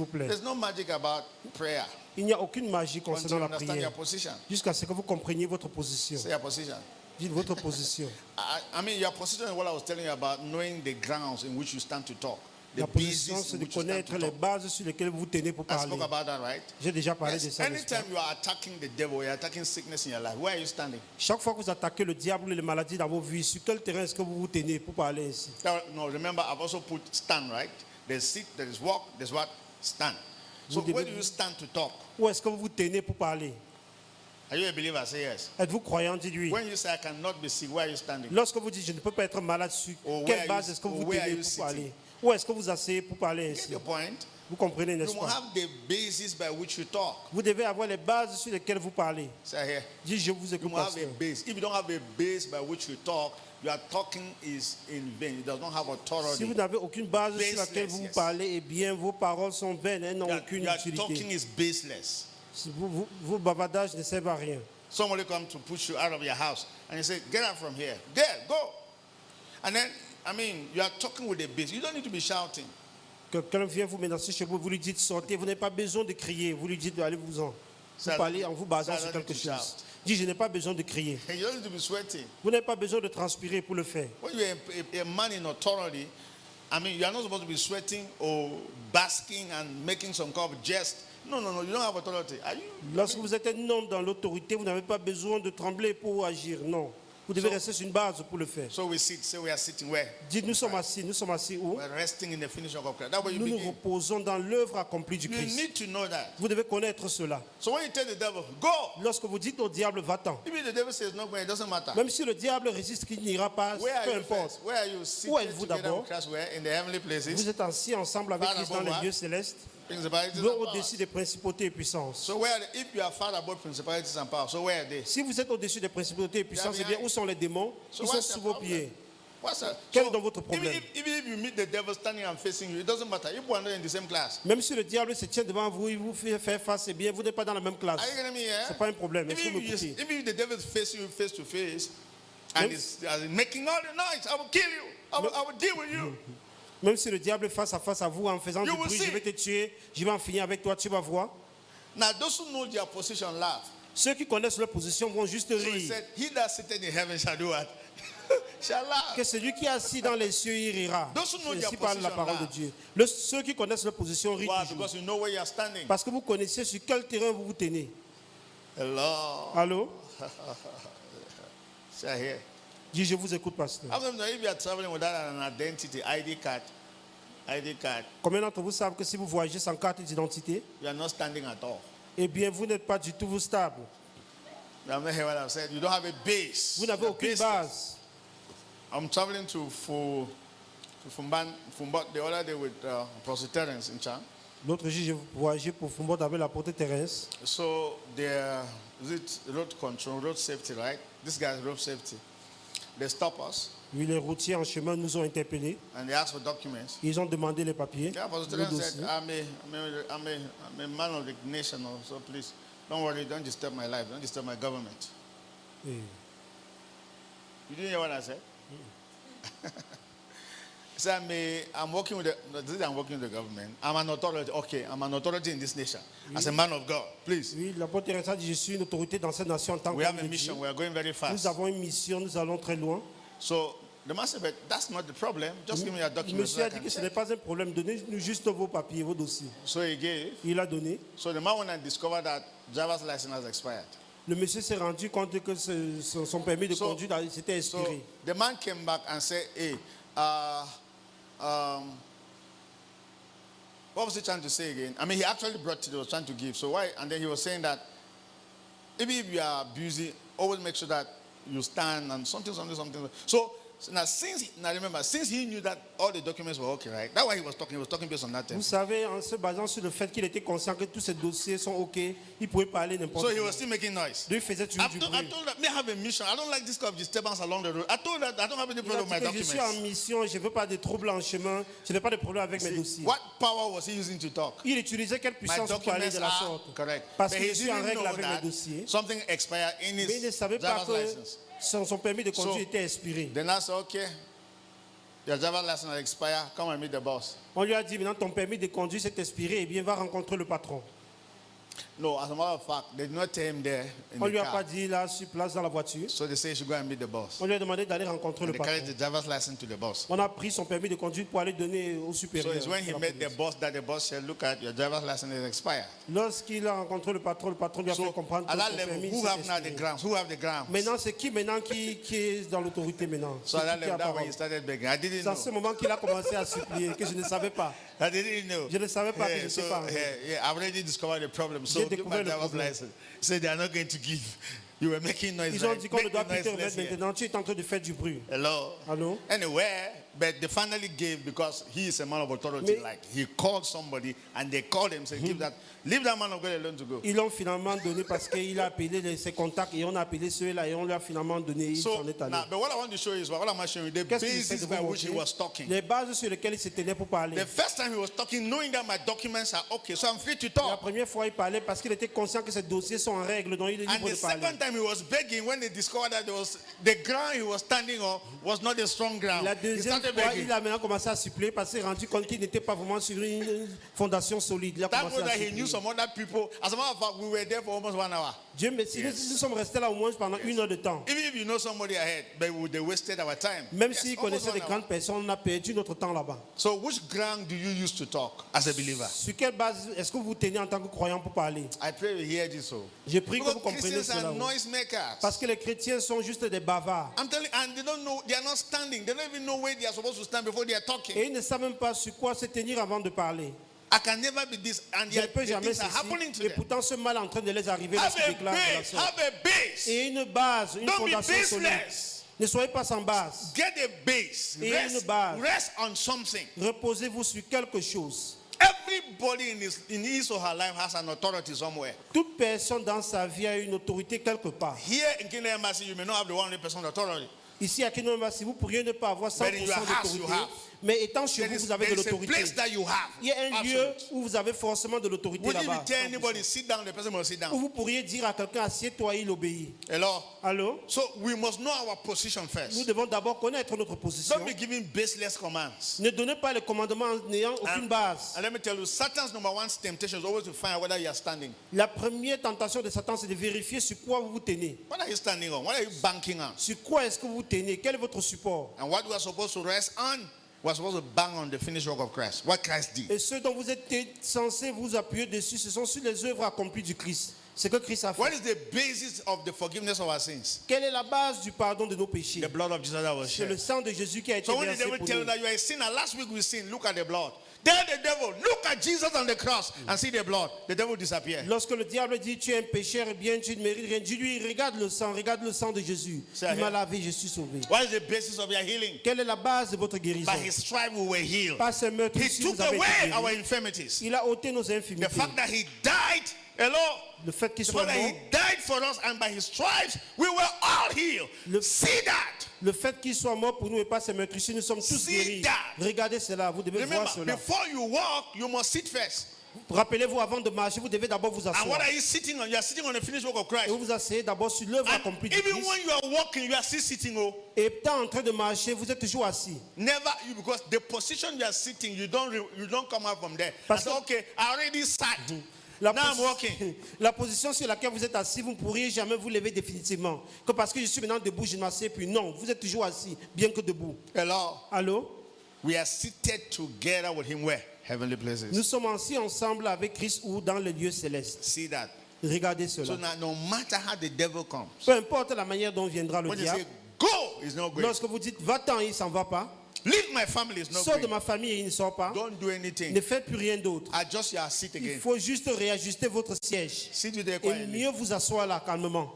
vous plaît. There's no magic about prayer. Il n'y a aucune magie Until concernant you la understand your prière. position. Jusqu'à ce que vous compreniez votre position. Say your position. Dites votre position. I mean, your position is what I was telling you about, knowing the grounds in which you stand to talk. The La position, basis c'est in de which you stand connaître to les talk. bases sur lesquelles vous tenez pour I parler. spoke about that, right? J'ai déjà parlé de Yes. ça. n'est-ce pas? Anytime you are attacking the devil, you're attacking sickness in your life. Where are you standing? Chaque fois que vous attaquez le diable et les maladies dans vos vies, sur quel terrain est-ce que vous vous tenez pour parler ainsi? No, remember, I've also put stand, right? There's sit, there is walk, there's what? Stand. So Vous devez- where do you stand to talk? Où est-ce que vous vous tenez pour parler? Are you a believer? Say yes. Êtes-vous croyant? Dites oui. When you say I cannot be sick, where are you standing? Lorsque vous dites je ne peux pas être malade, sur Or where quelle are base you- est-ce que vous or vous where are tenez you pour sitting? parler? Où est-ce que vous asseyez pour parler Get ainsi? the point? Vous comprenez, You n'est-ce will pas? have the basis by which you talk. Vous devez avoir les bases sur lesquelles vous parlez. Say here. Dites je vous You écoute, must have a pasteur. base. If you don't have a base by which you talk, your talking is in vain. It does not have Si authority. vous n'avez aucune base sur laquelle Baseless, vous yes. parlez, eh bien vos paroles sont vaines, elles n'ont Your, aucune your utilité. talking is baseless. Vos bavardages ne servent à rien. Somebody come to push you out of your house and you say, get out from here. There, go. And then, I mean, you are talking with a base. You don't need to be shouting. Quelqu'un vient vous menacer chez vous, vous lui dites sortez, vous n'avez pas besoin de crier, vous lui dites allez-vous-en. Vous Ça- parlez en vous basant ça sur donne quelque to chose. shout. Dis je n'ai pas besoin de crier. And you don't need to be sweating. Vous n'avez pas besoin de transpirer pour le faire. When you're a man in authority, I mean, you are not supposed to be sweating or basking and making some kind of jest. No, you don't have authority. Are you? Lorsque vous êtes un homme dans l'autorité, vous n'avez pas besoin de trembler pour agir. Non. Vous devez rester sur une base pour le faire. So we sit, say we are sitting where? Dites nous sommes assis où? We're resting in the finishing of Christ. That's where you Nous nous begin. reposons dans l'œuvre accomplie du You Christ. need to know that. Vous devez connaître cela. So when you tell the devil, go, Lorsque vous dites au diable va-t'en, even the devil says no, it doesn't matter. même si le diable résiste qu'il n'ira pas, Where are peu you importe. first? Where are you Où seated êtes-vous together d'abord? with Christ? Where? In the heavenly places. Vous êtes assis ensemble avec Far Christ dans above les what? lieux célestes, Principalities and au-dessus powers. des principautés et puissances. So where, if you are far above principalities and powers, so where are they? Si vous êtes au-dessus des principautés et puissances, eh bien, où sont les démons? So Ils sont what's the sous vos problem? pieds. What's that? Quel est donc votre problème? Even if you meet the devil standing and facing you, it doesn't matter. You are not in the same class. Même si le diable se tient devant vous, il vous fait faire face, eh bien, vous n'êtes pas dans la même classe. Are you getting me here? C'est pas un problème. Est-ce que vous Even m'écoutez? if the devil is facing you face to face and Yes. is making all the noise, I will kill you. I will deal with you. Même si le diable est face à face à vous en faisant You du will bruit, see. je vais te tuer, je vais en finir avec toi, tu vas voir. Now, those who know their position laugh. Ceux qui connaissent leur position vont juste So he rire. said, he that sitteth in heaven shall do what? Shall laugh. Que celui qui est assis dans les cieux, il rira. Those who know their Ainsi parle la position parole de laugh. Dieu. Ceux qui connaissent leur position rient Why? toujours. Because you know where you are standing. Parce que vous connaissez sur quel terrain vous vous tenez. Hello. Allô? Say here. Dis, je vous écoute, pasteur. How come if you are traveling without an identity, ID card, Combien d'entre vous savent que si vous voyagez sans carte d'identité, you are not standing at all? eh bien, vous n'êtes pas du tout vous stable. You have not heard what I've said. You don't have a base. Vous n'avez You're aucune baseless. base. I'm traveling to Fumbat the other day with Presbyterians in Chan. L'autre jour, j'ai voyagé pour Fumbot avec la portée Thérèse. So there is it road control, road safety, right? This guy's road safety. They stop us Oui, les routiers en chemin nous ont interpellés. and they ask for documents. Ils ont demandé les papiers. Yeah, le Presbyterian said, dossier. I'm a man of the nation, so please don't worry, don't disturb my life, don't disturb my government. Et You didn't hear what I said? He said, I'm working with I'm working with the government. I'm an authority. Okay, I'm an authority in this nation. As a man of God, please. oui, l'apôtre Thérèse a dit, je suis une autorité dans cette nation en tant We have qu'homme a de Dieu. mission. We are going very fast. Nous avons une mission, nous allons très loin. So the man said, but that's not the problem. Just give me your Le documents. monsieur a dit que ce n'est pas un problème. Donnez-nous juste vos papiers, vos dossiers. So he gave. Il a donné. So the man went and discovered that driver's license has expired. Le monsieur s'est rendu compte que son permis de So- conduire s'était So expiré. the man came back and said, hey, what was he trying to say again? I mean, he actually brought it, he was trying to give. So why? And then he was saying that even if you are busy, always make sure that you stand and something. So now remember, since he knew that all the documents were okay, right? That's why he was talking based on that Vous thing. savez, en se basant sur le fait qu'il était conscient que tous ces dossiers sont OK, il pouvait parler n'importe So he où. was still making noise. Donc, il faisait toujours du I bruit. told that, me have a mission. I don't like this kind of disturbance along the road. I told that I don't have any Il a problem with my dit que je suis en documents. mission, je ne veux pas de troubles en chemin, je n'ai pas de problème avec mes See, dossiers. what power was he using to talk? Il utilisait quelle My puissance pour parler documents de la are sorte. correct. Parce But que he je suis en didn't règle know avec mes that dossiers. something expired in Mais il ne his savait pas driver's que license. son permis de conduire So- était expiré. Then I said, okay. your driver's license has expired. Come and meet the boss. On lui a dit, maintenant ton permis de conduire s'est expiré, eh bien va rencontrer le patron. No, as a matter of fact, they did not tell him there in On the lui a car. pas dit là sur place dans la voiture. So they say you should go and meet the boss. On lui a demandé d'aller rencontrer And le they carried patron. the driver's license to the boss. On a pris son permis de conduire pour aller donner au So supérieur. it's when he de la met the police. boss that the boss said, look at your driver's license is expired. Lorsqu'il a rencontré le patron lui a fait So comprendre que at that son level, permis who s'est have now the expiré. grounds? Who have the grounds? Maintenant, c'est qui maintenant qui est dans l'autorité maintenant? So C'est at that qui qui a level, la that's when parole? he started begging. I didn't C'est à know. ce moment qu'il a commencé à supplier, que je ne savais pas. I didn't know. Je ne savais pas que je so, n'étais pas. I've already discovered the problem. So J'ai give my découvert le driver's problème. license. Say they are not going to give. You were making noise. Ils ont Right? dit qu'on ne Make doit the plus te noise less remettre here. maintenant. Tu es en train de faire du bruit. Hello. Allô? Anyway, but they finally gave because he is a man of authority. Mais- Like he called somebody and they called him, said, leave that man of God alone to go. Ils l'ont finalement donné parce qu'il a appelé ses contacts et on a appelé ceux-là et on lui a finalement donné. Il So s'en est allé. now, but what I want to show you is what I'm showing you the Qu'est-ce que j'essaie basis de by vous which he montrer? was talking. Les bases sur lesquelles il se tenait pour parler. The first time he was talking, knowing that my documents are okay, so I'm free to La talk. première fois, il parlait parce qu'il était conscient que ses dossiers sont en règle, donc il est And libre the de parler. second time he was begging when they discovered that there was the ground he was standing on was not a strong ground. La He deuxième started fois, begging. il a maintenant commencé à supplier parce qu'il s'est rendu compte qu'il n'était pas vraiment sur une fondation solide. Il a That commencé was à that he supplier. knew some other people. As a matter of fact, we were there for almost 1 hour. Dieu merci, nous sommes restés là au moins pendant 1 heure de temps. Even if you know somebody ahead, but they wasted our time. Même Yes, s'il almost connaissait 1 des hour. grandes personnes, on a perdu notre temps là-bas. So which ground do you use to talk as a believer? Sur quelle base est-ce que vous tenez en tant que croyant pour parler? I pray you hear this. So. Je prie que vous Because compreniez Christians cela. are noisemakers. Parce que les chrétiens sont juste des bavards. I'm telling you, and they don't know, they are not standing. They don't even know where they are supposed to stand before they are talking. Et ils ne savent même pas sur quoi se tenir avant de parler. I can never be this, and Je ne yet peux the jamais things are happening ceci. to Et them. pourtant, ce mal est en train de les arriver Have lorsqu'ils a déclarent de la base, sorte. have a base. Et une base, une Don't be fondation solide. baseless. Ne soyez pas sans base. Get a base. Et une Rest, base. rest on something. Reposez-vous sur quelque chose. Everybody in his or her life has an authority somewhere. Toute personne dans sa vie a une autorité quelque part. Here in Kingdom Embassy, you may not have the 100% authority. Ici à Kingdom Embassy, vous pourriez ne pas avoir 100% But in your house, you d'autorité. have. Mais étant chez There vous, is, vous avez de there is a l'autorité. place that you have. Il y a un lieu Absolute. où vous avez forcément de l'autorité Would you là-bas. tell anybody, sit down, the person will sit Où down. vous pourriez dire à quelqu'un, assieds-toi, il obéit. Hello? Allô? So we must know our position Nous first. devons d'abord connaître notre position. Don't be giving baseless commands. Ne donnez pas les commandements en n'ayant aucune base. And let me tell you, Satan's number one temptation is always to find out whether you are standing. La première tentation de Satan, c'est de vérifier sur quoi vous vous tenez. What are you standing on? What are you banking on? Sur quoi est-ce que vous vous tenez? Quel est votre support? And what we are supposed to rest on, we are supposed to bang on the finished work of Christ. What Christ did. Et ce dont vous êtes censé vous appuyer dessus, ce sont sur les œuvres accomplies du Christ. Ce que Christ a fait. What is the basis of the forgiveness of our sins? Quelle est la base du pardon de nos péchés? The blood of Jesus that was C'est le shed. sang de Jésus qui a été So when the versé devil pour tells you nous. that you are a sinner, last week we sinned, look at the blood. Tell the devil, look at Jesus on the cross and see the blood. The devil disappears. Lorsque le diable dit tu es un pécheur, eh bien tu ne mérites rien. Dis-lui, regarde le sang de Jésus. C'est Il m'a vrai. lavé, je suis sauvé. What is the basis of your healing? Quelle est la base de votre guérison? By his stripe we were healed. Pas ce meurtre He ici, took vous avez été away guéris. our infirmities. Il a ôté nos The infirmités. fact that he died, hello, Le fait qu'il the soit fact that mort, he died for us and by his stripes we were all healed. See that. le fait qu'il soit mort pour nous et pas ces meurtrisseurs, nous sommes tous See guéris. that. Regardez cela, vous devez Remember, voir cela. before you walk, you must sit first. Rappelez-vous, avant de marcher, vous devez d'abord vous And what asseoir. are you sitting on? You are sitting on the finished work of Et Christ. vous vous asseyez d'abord sur l'œuvre And accomplie du even Christ. when you are walking, you are still sitting. Oh, Et étant en train de marcher, vous êtes toujours assis. never you because the position you are sitting, you don't come out from there. I Parce say, que- okay, I already sat. La, Now I'm walking. la position sur laquelle vous êtes assis, vous ne pourriez jamais vous lever définitivement. Que parce que je suis maintenant debout, je ne m'assieds plus. Non, vous êtes toujours assis, bien que debout. Hello. Allô? We are seated together with him where? Heavenly places. Nous sommes assis ensemble avec Christ ou dans les lieux célestes. See that. Regardez So cela. now, no matter how the devil comes, Peu importe la manière dont viendra le when you diable, say go, he's not going. lorsque vous dites va-t'en, il ne s'en va pas. Leave my family, he's not Sors de going. ma famille et il ne sort pas. Don't do anything. Ne faites plus rien d'autre. Adjust your seat Il again. faut juste réajuster votre siège. Sit you there Et quietly. mieux vous asseoir là calmement.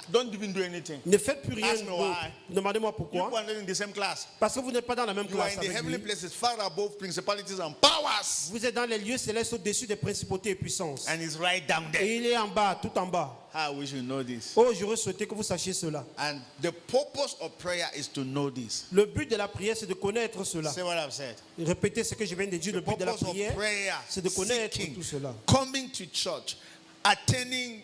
Don't even do anything. Ne faites plus rien Ask me d'autre. why. Demandez-moi You pourquoi. are not in the same class. Parce que vous n'êtes pas dans la même You are classe in the avec heavenly lui. places, far above principalities and powers. Vous êtes dans les lieux célestes au-dessus des principautés et puissances. And he's right down there. Et il est en bas, tout en bas. I wish you know this. Oh, j'aurais souhaité que vous sachiez cela. And the purpose of prayer is to know this. Le but de la prière, c'est de connaître cela. Say what I've said. Répétez ce que je viens de dire. Le but de la Purpose of prière, prayer, c'est de connaître seeking, tout cela. coming to church, attending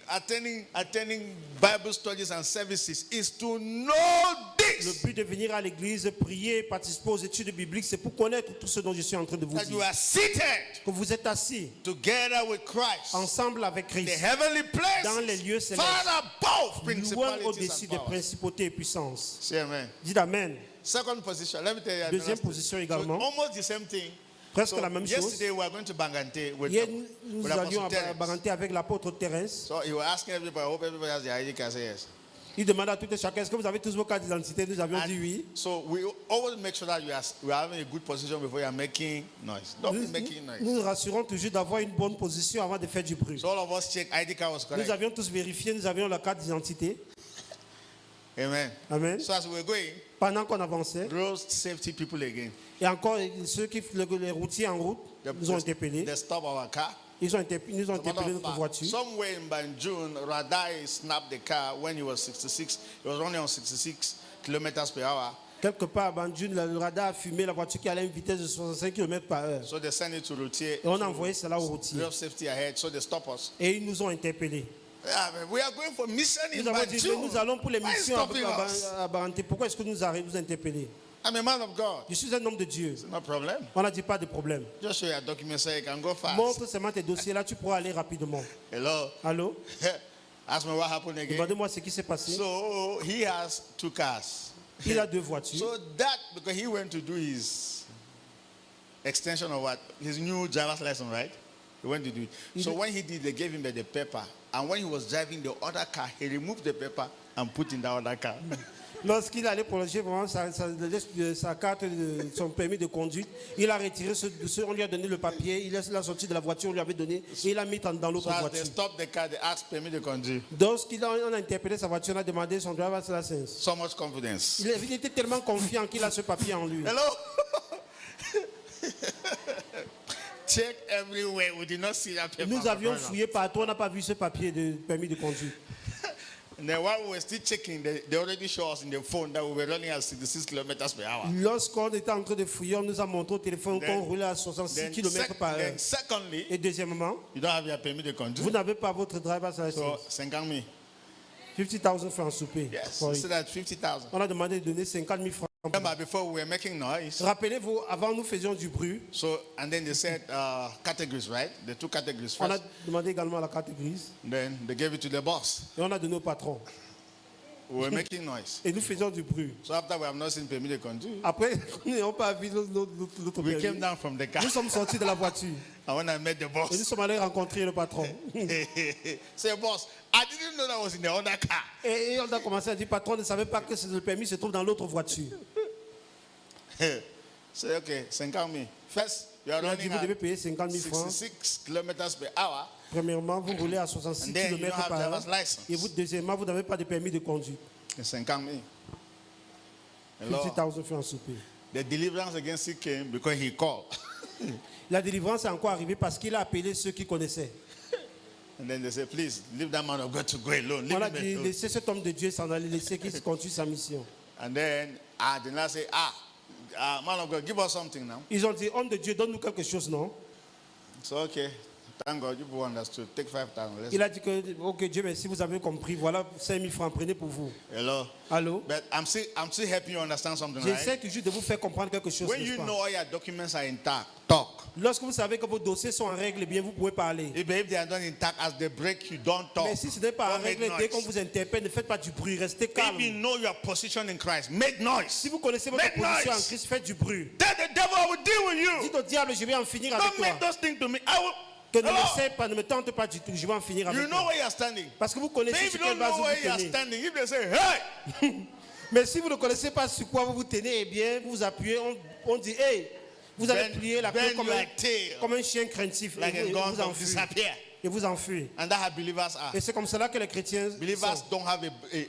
Bible studies and services is to know Le this. but de venir à l'église, prier, participer aux études bibliques, c'est pour connaître tout ce dont je suis en train de vous That you dire. are seated Que vous êtes assis together with Christ. ensemble avec The Christ, heavenly dans les place. lieux célestes, Far above loin principalities au-dessus and des powers. principautés et puissances. Say amen. Dites Amen. Second position. Let me tell you. Deuxième another story. position So également. almost the same thing. Presque So la même chose. yesterday we were going to Bangante with, Hier, nous with allions Apostle à Terence. Baranté avec l'apôtre Thérèse. So he was asking everybody. I hope everybody has their ID card. Say yes. Il demandait à tout et chacun, est-ce que vous avez tous vos cartes d'identité? Nous avions dit oui. So we always make sure that we are having a good position before you are making noise. Don't be making noise. Nous nous rassurons toujours d'avoir une bonne position avant de faire du bruit. So all of us check ID card was correct. Nous avions tous vérifié, nous avions la carte d'identité. Amen. Amen. So as we were going, Pendant qu'on avançait, road safety people again. et encore ceux qui les routiers en route nous ont interpellés. They stop our car. Ils ont interpellé notre voiture. Somewhere in June, Radai snapped the car when he was 66. He was running on 66 kilometers per hour. Quelque part à Banjul, le radar a fumé la voiture qui allait à une vitesse de 65 km par heure. So they sent it to routier. Et on a envoyé cela au routier. Road safety ahead. So they stop us. Et ils nous ont interpellés. Yeah, man, we are going for mission in Nous avons dit, Banjul. nous allons pour les Why missions stopping us? à Baranté. Pourquoi est-ce que nous arrivons vous interpeller? I'm a man of God. Je suis un homme de Dieu. No problem. On n'a dit pas de problème. Just show your documents so you can go fast. Montre seulement tes dossiers, là tu pourras aller rapidement. Hello. Allô? Ask me what happened again. Demandez-moi ce qui s'est passé. So he has 2 cars. Il a 2 voitures. So that because he went to do his extension of what his new driver's license, right? He went to do it. So when he did, they gave him the paper. And when he was driving the other car, he removed the paper and put in the other car. Lorsqu'il allait prolonger vraiment sa carte, son permis de conduite, il a retiré on lui a donné le papier, il a sorti de la voiture, on lui avait donné et il a mis dans l'autre So as they voiture. stopped the car, they asked permit to conduire. On a interpellé sa voiture, on a demandé son driver's license. So much confidence. Il était tellement confiant qu'il a ce papier en lui. Hello? Check everywhere. We did not see that paper. Nous avions fouillé partout, on n'a pas vu ce papier de permis de conduire. And then while we were still checking, they already showed us in the phone that we were running at 66 kilometers per hour. Lorsqu'on était en train de fouiller, on nous a montré au téléphone qu'on roulait à 66 km par heure. Then secondly, Et deuxièmement, you don't have your permit to conduire. vous n'avez pas votre driver's So, license. 50,000. 50,000 francs souper. Yes, For we it. said that 50,000. On a demandé de donner 50 000 francs. Remember, before we were making noise. Rappelez-vous, avant nous faisions du bruit. So, and then they said categories, right? The 2 categories On a first. demandé également la carte grise. Then they gave it to the boss. Et on a donné au patron. We were making noise. Et nous faisions du bruit. So after we have not seen permit to conduire, Après, nous n'avons pas vu notre we came permis. down from the car. Nous sommes sortis de la voiture. And when I met the Et nous boss, sommes allés rencontrer le patron. say, boss, I didn't know that was in the other car. Et on a commencé à dire, patron ne savait pas que le permis se trouve dans l'autre voiture. Say, okay, 50,000. First, you are Il a dit, running vous devez at payer 50 000 francs. 66 kilometers per hour. Premièrement, vous roulez à 66 And then you don't km have par heure. driver's license. Et vous, deuxièmement, vous n'avez pas de permis de conduire. It's 50,000. Hello. 50,000 francs souper. The deliverance against him came because he called. La délivrance est encore arrivée parce qu'il a appelé ceux qui connaissaient. And then they said, please, leave that man of God to go alone. Leave On a him dit, alone. laissez cet homme de Dieu s'en aller, laissez qu'il continue sa mission. And then the nurse said, man of God, give us something now. Ils ont dit, homme de Dieu, donne-nous quelque chose, non? So, okay, thank God, you people understood. Take 5,000. Let's Il a dit que, ok, Dieu merci, vous avez compris, voilà 5 000 francs, prenez pour vous. Hello. Allô? But I'm still helping you understand something, J'essaie right? toujours de vous faire comprendre quelque chose. When n'est-ce you pas? know all your documents are intact, talk. Lorsque vous savez que vos dossiers sont en règle, eh bien vous pouvez parler. If they are not intact, as they break, you don't talk. Mais si ce n'est pas en Don't make règle, dès qu'on noise. vous interpelle, ne faites pas du bruit, restez calme. If you know your position in Christ, make noise. Si vous connaissez votre Make position en noise. Christ, faites du bruit. Tell the devil I will deal with you. Dites au diable, je vais en finir avec Don't toi. make those things to me. I will. Que ne Hello. m'essaie pas, ne me tente pas du tout, je vais en finir You avec know toi. where you are standing. Parce que vous Then connaissez if sur you quelle don't base know vous where you are tenez. standing, if they say, hey, Mais si vous ne connaissez pas sur quoi vous vous tenez, eh bien, vous vous appuyez, on dit, hey, vous allez Bend- plier la queue bend your tail comme un chien craintif. like et a vous, gun vous to enfuyez. disappear. Et vous enfuyez. And that's how believers are. Et c'est comme cela que les chrétiens Believers sont. don't have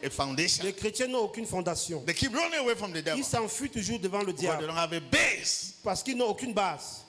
a foundation. Les chrétiens n'ont aucune fondation. They keep running away from the devil Ils s'enfuient toujours devant le because they diable don't have a base. parce qu'ils n'ont aucune base.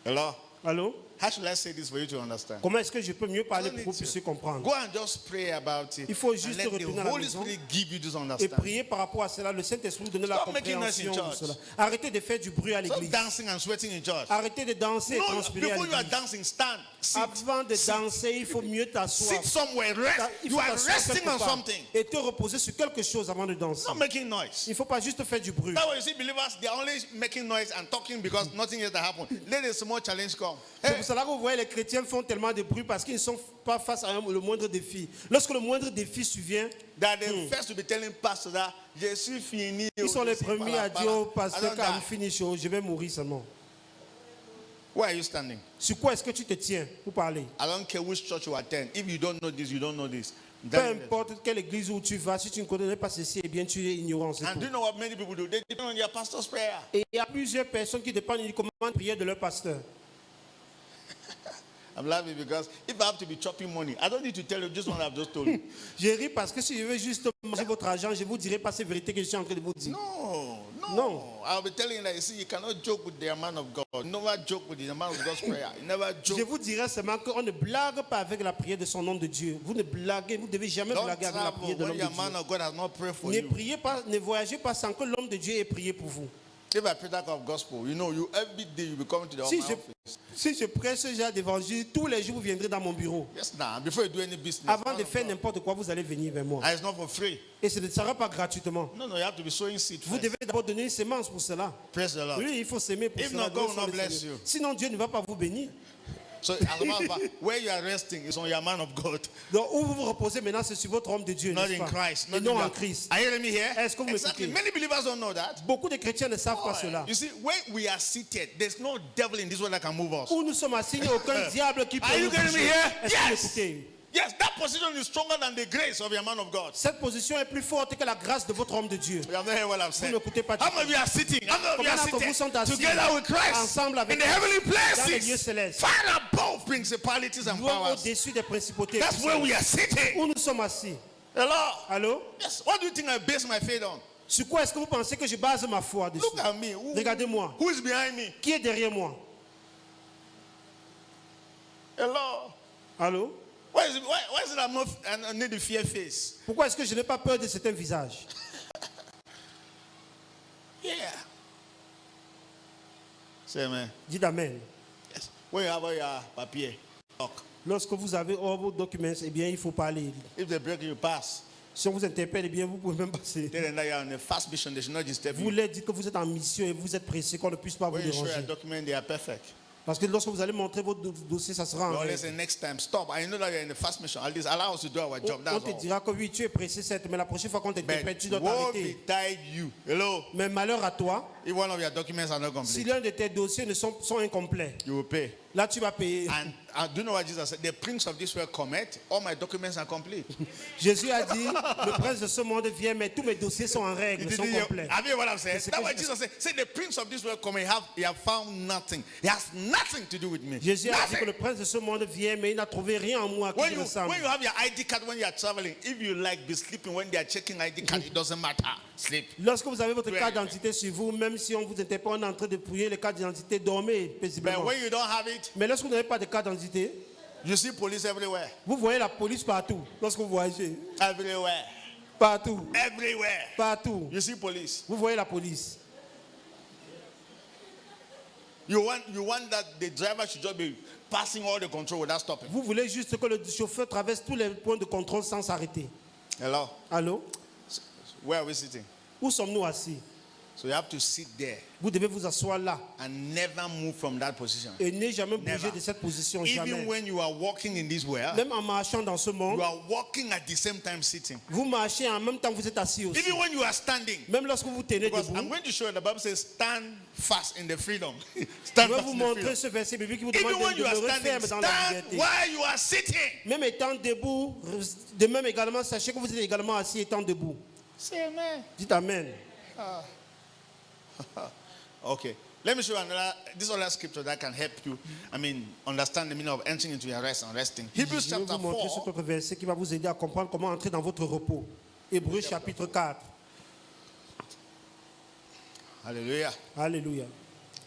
Hello? Allô? how should I say this for you to understand? Comment est-ce que je peux mieux parler You don't pour que vous need to. puissiez comprendre? Go and just pray about it. Il faut And juste let the retourner à la Holy maison Spirit give you this et understanding. prier par rapport à cela. Le Saint-Esprit vous donne la Stop making noise in compréhension de church. cela. Arrêtez de faire du bruit à Stop l'église. dancing and sweating in church. Arrêtez de danser et No, transpirer à before you are l'église. dancing, stand. Sit. Avant de danser, il faut mieux t'asseoir. Sit somewhere, rest. Il You faut are t'asseoir resting quelque on part something. et te reposer sur quelque chose avant de danser. Not making noise. Il ne faut pas juste faire du bruit. That way you see believers, they are only making noise and talking because nothing yet happened. Let a small challenge come. C'est Hey, pour cela que vous voyez les chrétiens font tellement de bruit parce qu'ils ne sont pas face à le moindre défi. Lorsque le moindre défi survient, that the first to be telling pastor that je suis fini. ils sont les je suis premiers pas à là, dire au pas là. pasteur I quand don't il die. finit chaud, je vais mourir seulement. Where are you standing? Sur quoi est-ce que tu te tiens pour parler? I don't care which church you attend. If you don't know this, you don't know this. Peu importe quelle église où tu vas, si tu ne connais pas ceci, eh bien tu es ignorant. C'est And tout. do you know what many people do? They depend on their pastor's prayer. Et il y a plusieurs personnes qui dépendent uniquement de la prière de leur pasteur. I'm laughing because if I have to be chopping money, I don't need to tell you just what I've just told you. Je ris parce que si je veux juste manger votre argent, je ne vous dirai pas ces vérités que je suis en train de vous dire. No. I'll be telling you that you see, you cannot joke with the man of God. You never joke with the man of God's prayer. You never Je joke. vous dirai seulement qu'on ne blague pas avec la prière de son nom de Dieu. Vous ne blaguez, vous ne devez jamais Don't blaguer avec la travel prière de when l'homme de your man Dieu. of God has not prayed for Ne you. priez pas, ne voyagez pas sans que l'homme de Dieu ait prié pour vous. If I preach that kind of gospel, you know, you every day you be coming to the Si office. je prêche ce genre d'évangile, tous les jours vous viendrez dans mon bureau. Yes, now before you do any business. Avant man de of faire God. n'importe quoi, vous allez venir vers moi. And it's not for free. Et ce ne sera pas gratuitement. No, you have to be sowing seed Vous first. devez d'abord donner une semence pour cela. Praise the Lord. Oui, il faut s'aimer pour If cela. not, God will Dieu not soit bless le you. Seigneur. Sinon, Dieu ne va pas vous bénir. So, as a matter of fact, where you are resting is on your man of God, Donc, où vous vous reposez maintenant, c'est sur votre homme de Dieu. not n'est-ce in pas? Christ. Et Not non in en your- Christ. Are you hearing me here? Est-ce que vous Exactly. m'écoutez? Many believers don't know that. Beaucoup de chrétiens ne savent pas cela. You see, when we are seated, there's no devil in this world that can move us. Où nous sommes assis, il n'y a aucun diable qui peut Are you nous getting me toucher. here? Est-ce que vous Yes. m'écoutez? Yes, that position is stronger than the grace of your man of God. Cette position est plus forte que la grâce de votre homme de Dieu. You have not heard what I'm saying. Vous n'écoutez pas du How many of you are sitting? How many of you Combien are d'entre vous sont seated assis together with Christ ensemble in avec the heavenly dans les lieux places, célestes, far above principalities and loin powers? au-dessus des principautés. et That's where we puissances. are sitting. Où nous sommes assis. Hello? Allô? Yes. What do you think I base my faith on? Sur quoi est-ce que vous pensez que je base ma foi dessus? Look at me. Who, Regardez-moi. who is behind me? Qui est derrière moi? Hello? Allô? Why is it I need to fear face? Pourquoi est-ce que je n'ai pas peur de certains visages? Yeah. Say amen. Dites Amen. Yes. When you have all your papier, talk. Lorsque vous avez all vos documents, eh bien, il faut parler. If they break you, pass. Si on vous interpelle, eh bien, vous pouvez même passer. Tell them that you are on a fast mission. They should not disturb Vous you. leur dites que vous êtes en mission et vous êtes pressé, qu'on ne puisse pas vous When you show your déranger. document, they are perfect. Parce que lorsque vous allez montrer votre dossier, ça sera en You always règle. say next time, stop. I know that you're in a fast mission. At least allow us to do our job. On That's te all. dira que oui, tu es pressé, certes, mais la prochaine fois qu'on t'interpelle, tu dois But woe t'arrêter. betide you. Hello. Mais malheur à toi, If one of your documents are not si complete, l'un de tes dossiers ne sont incomplets, you will pay. là tu vas payer. And do you know what Jesus said? The prince of this world cometh. All my documents are complete. Jésus a dit, le prince de ce monde vient, mais tous mes dossiers sont en règle, sont complets. Have you heard what I'm saying? C'est That's que what je- Jesus said. Say the prince of this world cometh. He have found nothing. He has nothing to do with me. Jésus a dit que Nothing. le prince de ce monde vient, mais il n'a trouvé rien en moi qui When lui you ressemble. have your ID card when you are traveling, if you like be sleeping when they are checking ID card, it doesn't matter. Sleep. Lorsque vous avez votre Ouais. carte d'identité sur vous, même si on vous interpelle, on est en train de fouiller les cartes d'identité, dormez But paisiblement. when you don't have it, Mais lorsque vous n'avez pas de carte d'identité, you see police everywhere. vous voyez la police partout. Lorsque vous voyagez, Everywhere. partout, Everywhere. partout, You see police. vous voyez la police. You want that the driver should just be passing all the control without stopping. Vous voulez juste que le chauffeur traverse tous les points de contrôle sans s'arrêter. Hello? Allô? Where are we sitting? Où sommes-nous assis? So you have to sit there Vous devez vous asseoir là and never move from that position. et ne jamais bouger Never. de cette position, Even jamais. when you are walking in this world, Même en marchant dans ce you monde, are walking at the same time sitting. vous marchez en même temps que vous êtes assis aussi. Even when you are standing. Même lorsque vous tenez Because I'm debout, going to show you, the Bible says, stand fast in the freedom. je Stand vais fast vous in the montrer freedom. ce verset biblique qui vous Even demande when de you are demeurer standing, ferme dans la stand liberté. while you are sitting. Même étant debout, de même également, sachez que vous êtes également assis étant debout. Say amen. Dites Amen. Okay. Let me show you this other scripture that can help you, understand the meaning of entering into your rest and resting. Hebrews Je vais chapter vous montrer 4. cet autre verset qui va vous aider à comprendre comment entrer dans votre repos. Hébreux chapitre 4. Hallelujah. Alléluia.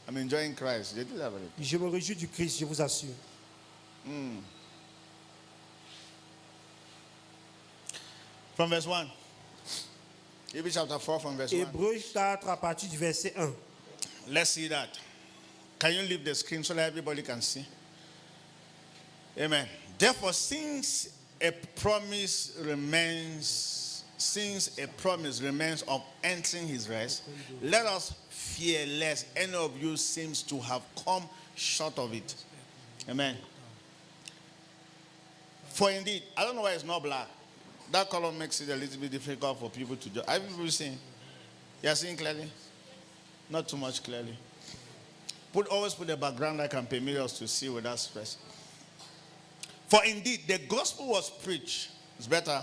I'm enjoying Christ. You did that already. Je me réjouis du Christ, je vous assure. From verse 1. Hebrews chapter 4 from verse 1. Hébreux 4 à partir du verset 1. Let's see that. Can you leave the screen so that everybody can see? Amen. Therefore, since a promise remains of entering his rest, let us fear lest any of you seems to have come short of it. Amen. For indeed, I don't know why it's not black. That color makes it a little bit difficult for people to judge. Are people seeing? You are seeing clearly? Not too much clearly. Always put the background that can permit us to see without stress. For indeed, the gospel was preached. It's better.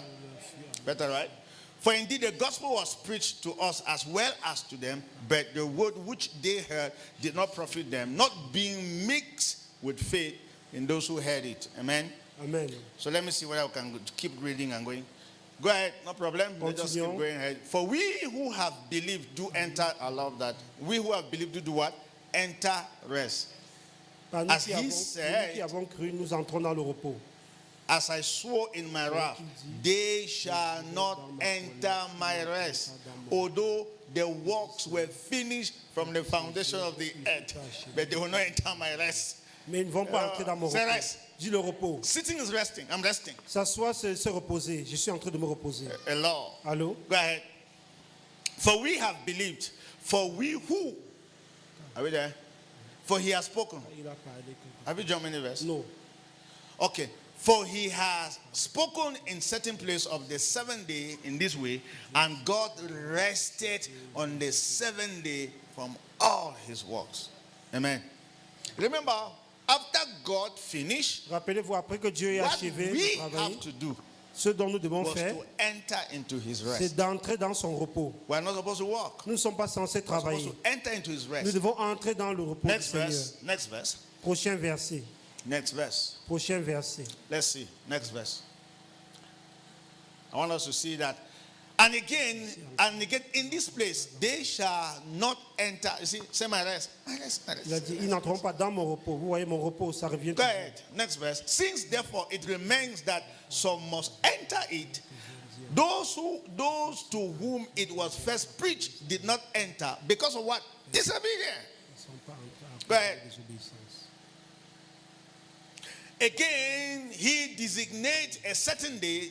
Better, right? For indeed, the gospel was preached to us as well as to them, but the word which they heard did not profit them, not being mixed with faith in those who heard it. Amen? Amen. So let me see whether I can keep reading and going. Go ahead, no problem. Let's just keep going ahead. For we who have believed do enter, I love that. We who have believed do what? Enter rest. As he said, qui avons cru, nous entrons dans le repos. As I swore in my wrath, they shall not enter my rest, although the works were finished from the foundation of the earth, but they will not enter my rest. Mais ils ne vont pas entrer dans mon repos. Rest. Dis le repos. Sitting is resting. I'm resting. S'asseoir, c'est se reposer. Je suis en train de me reposer. Hello. Allô? Go ahead. For we have believed. For we who? Are we there? For he has spoken. Have you jumped any verse? No. Okay. For he has spoken in certain place of the seventh day in this way, and God rested on the seventh day from all his works. Amen. Remember, after God finished, Rappelez-vous, après que Dieu ait what achevé we de travailler, have to do ce dont nous devons was faire, to enter into his c'est rest. d'entrer dans son repos. We are not supposed to walk. Nous ne sommes pas censés We are supposed travailler. to enter into his Nous rest. devons entrer dans le repos du Next Seigneur. verse. Next verse. Prochain verset. Next verse. Prochain verset. Let's see. Next verse. I want us to see that. And again, in this place, they shall not enter. You see, say my rest. My rest, my Il a rest. dit, ils n'entreront pas dans mon repos. Vous voyez, mon repos, ça revient Go toujours. ahead. Next verse. Since therefore it remains that some must enter it, those to whom it was first preached did not enter because of what? Disobedience. Ils ne sont pas entrés à cause Go ahead. de la désobéissance. Again, he designates a certain day,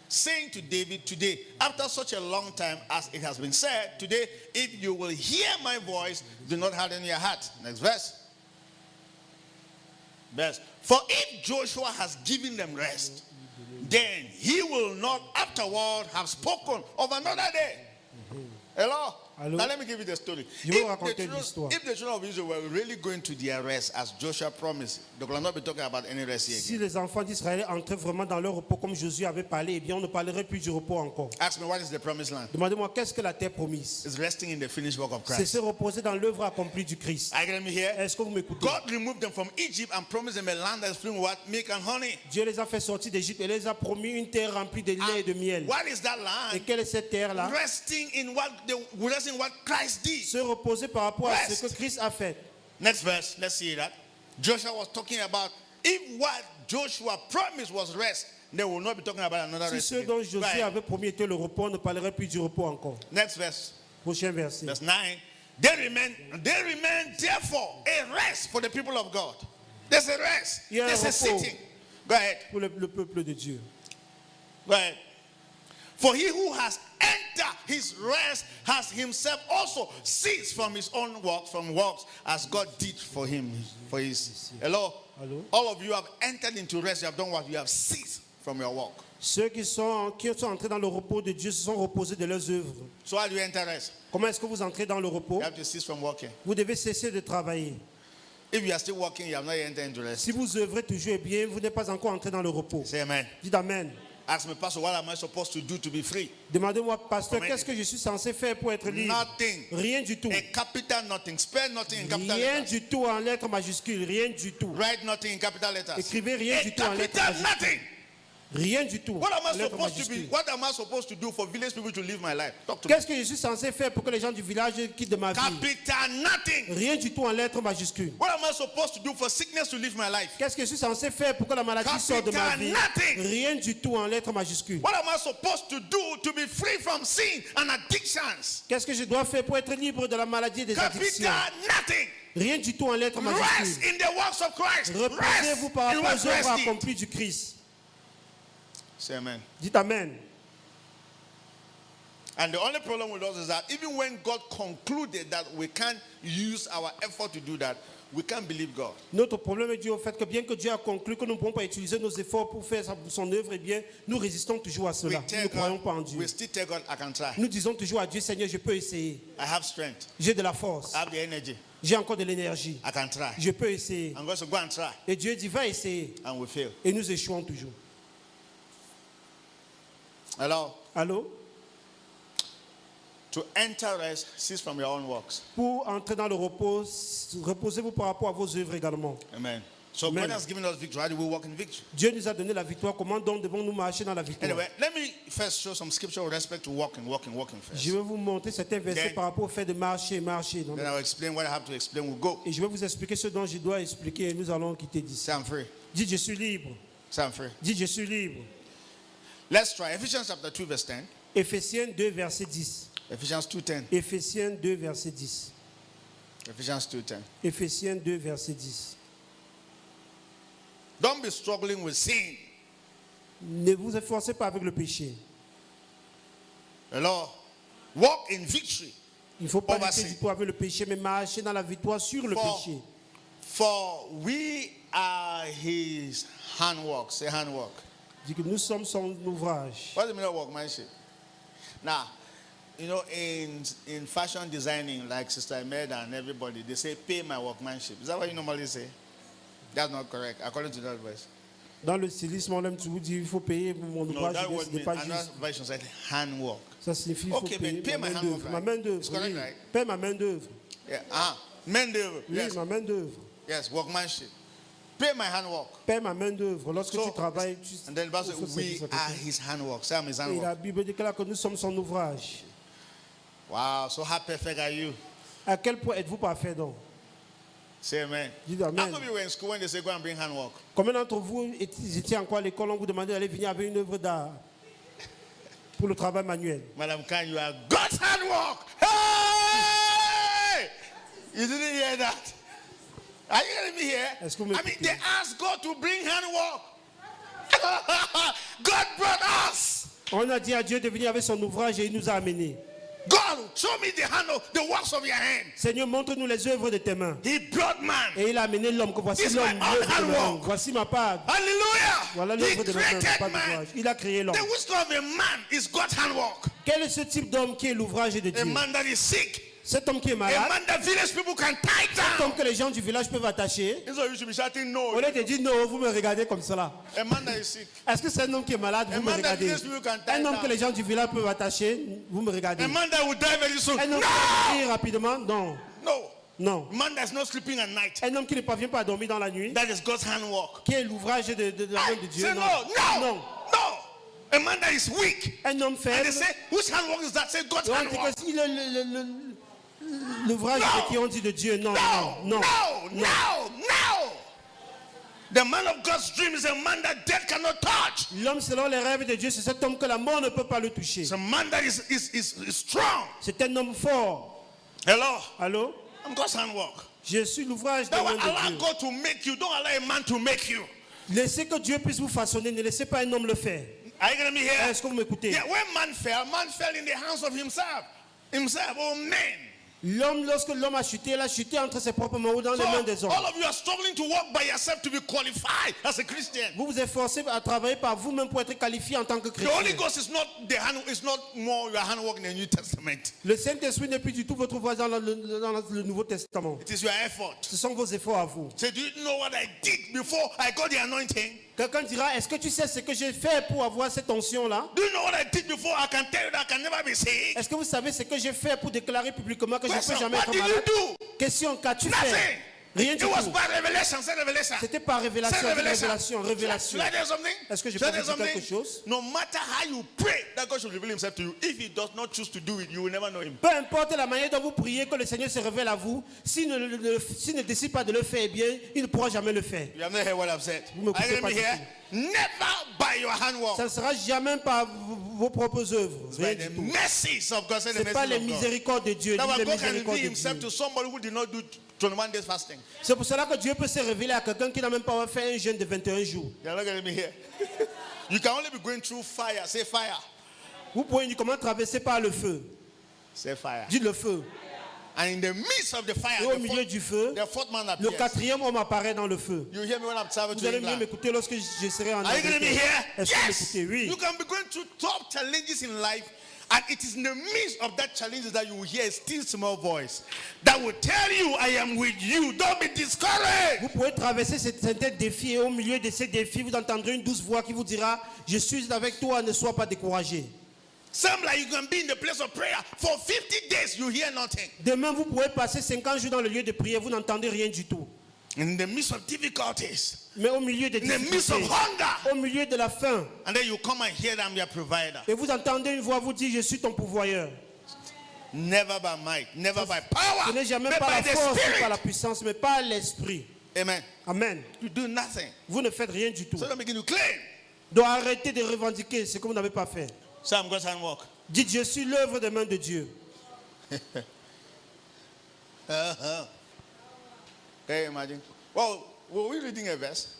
saying to David, today, after such a long time as it has been said, today, if you will hear my voice, do not harden your heart. Next verse. For if Joshua has given them rest, then he will not afterward have spoken of another day. Hello? Allô? Now let me give you the story. Je vais vous raconter l'histoire. If the children of Israel were really going to their rest as Joshua promised, they will not be talking about any rest here Si again. les enfants d'Israël entraient vraiment dans leur repos comme Josué avait parlé, eh bien on ne parlerait plus du repos encore. Ask me, what is the promised land? Demandez-moi, qu'est-ce que la terre promise? It's resting in the finished work of C'est Christ. se reposer dans l'œuvre accomplie du Christ. Are you getting me here? Est-ce que vous m'écoutez? God removed them from Egypt and promised them a land that is flowing with what? Milk and honey. Dieu les a fait sortir d'Égypte et les a promis une terre remplie de lait et de miel. What is that Et land? quelle est cette terre-là? Resting in what Christ did. Se reposer par rapport à Rest. ce que Christ a fait. Next verse, let's see that. Joshua was talking about if what Joshua promised was rest, they will not be talking about another Si rest. ce again. dont Josué Right. avait promis était le repos, on ne parlerait plus du repos encore. Next verse, Prochain verset. verse 9. There remain therefore a rest for the people of God. There's a rest. Il y a un There's a repos. sitting. Go ahead. Pour le peuple de Dieu. Go ahead. For he who has entered his rest has himself also ceased from his own works, from works as God did for him. For his hello? Allô? All of you have entered into rest. You have done what? You have ceased from your work. Ceux qui sont entrés dans le repos de Dieu se sont reposés de leurs œuvres. So how do you enter rest? Comment est-ce que vous entrez dans le repos? You have to cease from working. Vous devez cesser de travailler. If you are still working, you have not entered into rest. Si vous œuvrez toujours bien, vous n'êtes pas encore entré dans le repos. Say amen. Dites Amen. Ask me, Pastor, what am I supposed to do to be free? Demandez-moi, pasteur, Amen. qu'est-ce que je suis censé faire pour être libre? Nothing. Rien du tout. A capital nothing. Spell nothing in capital Rien letters. du tout en lettres majuscules. Rien du tout. Write nothing in capital letters. Écrivez rien A du tout en lettres capital majuscules. nothing. Rien du tout. What am I Lettre supposed to be? majuscule. What am I supposed to do for village people to live my life? Talk to me. Qu'est-ce que je suis censé faire pour que les gens du village quittent de ma vie? Capital nothing. Rien du tout en lettres majuscules. What am I supposed to do for sickness to live my life? Qu'est-ce que je suis censé faire pour que la maladie sorte de ma vie? Nothing. Rien du tout en lettres majuscules. What am I supposed to do to be free from sin and addictions? Qu'est-ce que je dois faire pour être libre de la maladie et des addictions? Capital nothing. Rien du tout en lettres Rest majuscules. in the works of Christ. Reposez-vous par Rest in rapport what's aux œuvres resting. accomplies du Christ. Say amen. Dites Amen. And the only problem with us is that even when God concluded that we can't use our effort to do that, we can't believe God. Notre problème est dû au fait que bien que Dieu a conclu que nous ne pouvons pas utiliser nos efforts pour faire son œuvre, eh bien, nous résistons toujours à cela. Nous ne croyons pas en Dieu. We still tell God, I can try. Nous disons toujours à Dieu, Seigneur, je peux essayer. I have strength. J'ai de la force. I have the energy. J'ai encore de l'énergie. I can try. Je peux essayer. I'm going to go and try. Et Dieu dit, va essayer. And we fail. Et nous échouons toujours. Hello? Allô? To enter rest, cease from your own works. Pour entrer dans le repos, reposez-vous par rapport à vos œuvres également. Amen. So Amen. God has given us victory. How do we walk in victory? Dieu nous a donné la victoire. Comment donc devons-nous marcher dans la victoire? Anyway, let me first show some scripture with respect to walking first. Je vais vous montrer certains versets Then- par rapport au fait de marcher. Then I'll explain what I have to explain. We'll go. Et je vais vous expliquer ce dont je dois expliquer et nous allons quitter d'ici. Say I'm free. Dites, je suis libre. Say I'm free. Dites, je suis libre. Let's try Ephesians chapter 2 verse 10. Éphésiens 2, verset 10. Ephesians 2:10. Éphésiens 2, verset 10. Ephesians 2:10. Éphésiens 2, verset 10. Don't be struggling with sin. Ne vous efforcez pas avec le péché. Hello. Walk in victory. Il ne faut pas Over lutter sin. du tout avec le péché, mais marcher dans la victoire sur le péché. For we are his handwork. Say handwork. Dit que nous sommes son ouvrage. What's the meaning of workmanship? Now, you know, in fashion designing, like Sister Imelda and everybody, they say, pay my workmanship. Is that what you normally say? That's not correct, according to that verse. Dans le stylisme, on aime toujours dire il faut payer mon No, ouvrage. that mais word ce n'est means, pas another juste. version said handwork. Ça signifie il faut Okay, payer but pay ma my main handwork, d'œuvre. Ma right? main d'œuvre. It's correct, Oui. right? Paie ma main d'œuvre. Yeah. Men d'œuvre. Oui, Yes. ma main d'œuvre. Yes, workmanship. Pay my handwork. Paie ma main d'œuvre. Lorsque So, tu travailles, tu. And then the Bible il faut says, we servir are à quelqu'un. his handwork. Say I'm his Et la handwork. Bible déclare que nous sommes son ouvrage. Wow, so how perfect are you? À quel point êtes-vous parfait donc? Say amen. Dites How amen. many of you were in school when they say go and bring handwork? Combien d'entre vous étiez encore à l'école, on vous demandait d'aller venir avec une œuvre d'art pour le travail manuel? Madam Khan, you are God's handwork. Hey! You didn't hear that? Are you hearing me here? Est-ce que vous I mean, m'écoutez? they asked God to bring handwork. God brought us. On a dit à Dieu de venir avec son ouvrage et il nous a amenés. God, show me the works of your hand. Seigneur, montre-nous les œuvres de tes mains. He brought man. Et il a amené l'homme, que voici It's l'homme, my own l'œuvre de mes mains. handwork. Voici ma part. Hallelujah. Voilà He l'œuvre de mes mains, created pas man. d'ouvrage. Il a créé l'homme. The wisdom of a man is God's handwork. Quel est ce type d'homme qui est l'ouvrage de A Dieu? man that is sick. Cet homme qui est A malade, man that village people can tie cet homme down. que les gens du village peuvent attacher. So you should be shouting no. Au lieu de dire non, vous me regardez comme cela. A man that is sick. Est-ce que c'est un homme qui est malade, A vous me man that regardez? village people can tie Un homme que down. les gens du village peuvent attacher, vous me regardez. A man that will die very soon. Un homme No! qui va mourir rapidement, non. No. Non. A man that's not sleeping at night. Un homme qui ne parvient pas à dormir dans la nuit, That is God's handwork. qui est l'ouvrage de la main de Dieu. Say no, Non. no, Non. no. A man that is weak. Un homme And they faible. say, whose handwork is that? Say God's Et on dit handwork. que si l'ouvrage No. de qui on dit de Dieu, non, No, non, no, non. no, no. The man of God's dream is a man that death cannot touch. L'homme selon les rêves de Dieu, c'est cet homme que la mort ne peut pas le toucher. It's a man that is strong. C'est un homme fort. Hello? Allô? I'm God's handwork. Je suis l'ouvrage de That's why main de allow Dieu. God to make you. Don't allow a man to make you. Laissez que Dieu puisse vous façonner, ne laissez pas un homme le faire. Are you going to be here? Est-ce que vous m'écoutez? Yeah, when man fell in the hands of himself. Himself, oh man. L'homme, lorsque l'homme a chuté, il a chuté entre ses propres mains ou dans So les mains des hommes. all of you are struggling to walk by yourself to be qualified as a Christian. Vous vous efforcez à travailler par vous-même pour être qualifié en tant que The Holy chrétien. Ghost is not more your handwork in the New Testament. Le Saint-Esprit n'est plus du tout votre voisin dans le Nouveau Testament. It is your effort. Ce sont vos efforts à vous. Say, do you know what I did before I got the anointing? Quelqu'un dira, est-ce que tu sais ce que j'ai fait pour avoir cette onction-là? Do you know what I did before I can tell you that I can never be sick? Est-ce que vous savez ce que j'ai fait pour déclarer publiquement que je ne peux Question, jamais what être did you malade? do? Question, qu'as-tu fait? Nothing. Rien du It was tout. by revelation. Say revelation. C'était par révélation, Say revelation. révélation. Should I tell you something? Est-ce que je Should I peux tell vous you dire quelque something? chose? No matter how you pray, that God should reveal himself to you. If he does not choose to do it, you will never know him. Peu importe la manière dont vous priez, que le Seigneur se révèle à vous, s'il ne décide pas de le faire, eh bien, il ne pourra jamais le faire. You have not heard what I've said. Vous m'écoutez Are you pas hearing me du here? Never by your handwork. Ça ne sera jamais par vos propres œuvres. It's Rien by the du tout. mercies of God. Say Ce the n'est pas les mercies of God. miséricordes de Dieu. Now, Dis les God can miséricordes reveal de himself Dieu. to somebody who did not do 21 days fasting. C'est pour cela que Dieu peut se révéler à quelqu'un qui n'a même pas fait un jeûne de 21 jours. You're not getting me here. You can only be going through fire. Say fire. Vous pouvez uniquement traverser par le feu. Say fire. Dites le feu. And in the midst of the fire, Et au milieu du feu, the fourth man le appears. quatrième homme apparaît dans le feu. You hear me when I'm traveling Vous to allez mieux England? m'écouter lorsque je serai en Are you going to be Angleterre. here? Est-ce que vous Yes. m'écoutez? Oui. You can be going through tough challenges in life, and it is in the midst of that challenge that you will hear a still small voice that will tell you, I am with you. Don't be discouraged. Vous pouvez traverser certains défis et au milieu de ces défis, vous entendrez une douce voix qui vous dira, je suis avec toi, ne sois pas découragé. Some like you can be in the place of prayer for 50 days, you hear nothing. Demain, vous pouvez passer 50 jours dans le lieu de prière, vous n'entendez rien du tout. In the midst of difficulties, Mais au milieu des in the midst of difficultés, hunger, au milieu de la faim, and then you come and hear that I'm your provider. et vous entendez une voix vous dire, je suis ton pourvoyeur. Never by might, never by power, Ce n'est jamais but par by la the force, ni par la Spirit. puissance, mais par l'esprit. Amen. Amen. You do nothing. Vous ne faites rien du tout. So don't begin to claim. Donc arrêtez de revendiquer ce que vous n'avez pas fait. So I'm God's handwork. Dites, je suis l'œuvre des mains de Dieu. Can you imagine? Well, were we reading a verse?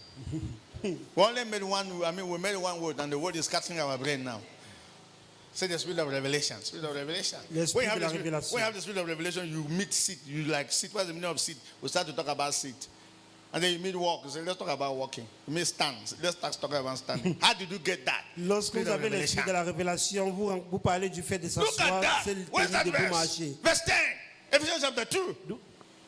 We only made one. I mean, we made one word, and the word is catching our brain now. Say the spirit of revelation. Spirit of revelation. L'esprit When you have de la the spirit, révélation. when you have the spirit of revelation, you meet seed. You like seed. What's the meaning of seed? We start to talk about seed. And then you meet walk. You say, let's talk about walking. You meet stand. Let's start talking about standing. How did you get that? Lorsque Spirit vous of avez l'esprit revelation. de la révélation, vous parlez du fait de Look at s'asseoir, that. c'est le Where's that tenir debout verse? marcher. Verse 10. Ephesians chapter 2.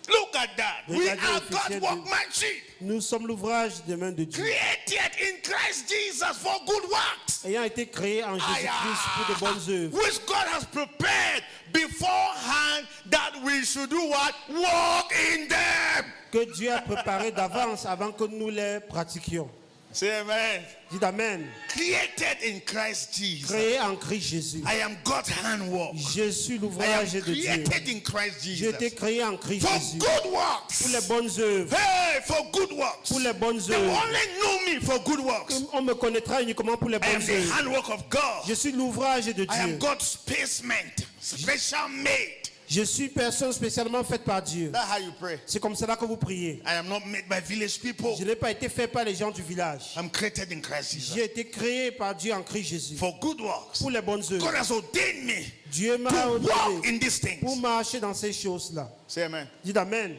Look at that. We Regardez are God's Éphésiens 2. workmanship. Nous sommes l'ouvrage des mains de Dieu, Created in Christ Jesus for good works. ayant été créés en Jésus-Christ pour de bonnes œuvres, Which God has prepared beforehand that we should do what? Walk in them. que Dieu a préparé d'avance avant que nous les pratiquions. Say amen. Dites Amen. Created in Christ Jesus. Créé en Christ Jésus. I am God's handwork. Je suis I am l'ouvrage de Dieu. created in Christ J'ai Jesus. été créé en Christ For Jésus. good Pour works. les bonnes œuvres. Hey, for good works. Pour les bonnes They œuvres. only know me for good works. On me connaîtra uniquement pour les I am bonnes the œuvres. handwork of God. Je suis l'ouvrage de I am Dieu. God's spacement, special made. Je suis personne spécialement faite par Dieu. That's how you pray. C'est comme cela que vous priez. I am not made by village people. Je n'ai pas été fait par les gens du village. I'm created in Christ Jesus. J'ai été créé par Dieu en Christ Jésus. For good works. Pour les bonnes God œuvres. has ordained me Dieu m'a to walk ordonné in these pour things. marcher dans ces choses-là. Say amen. Dites Amen.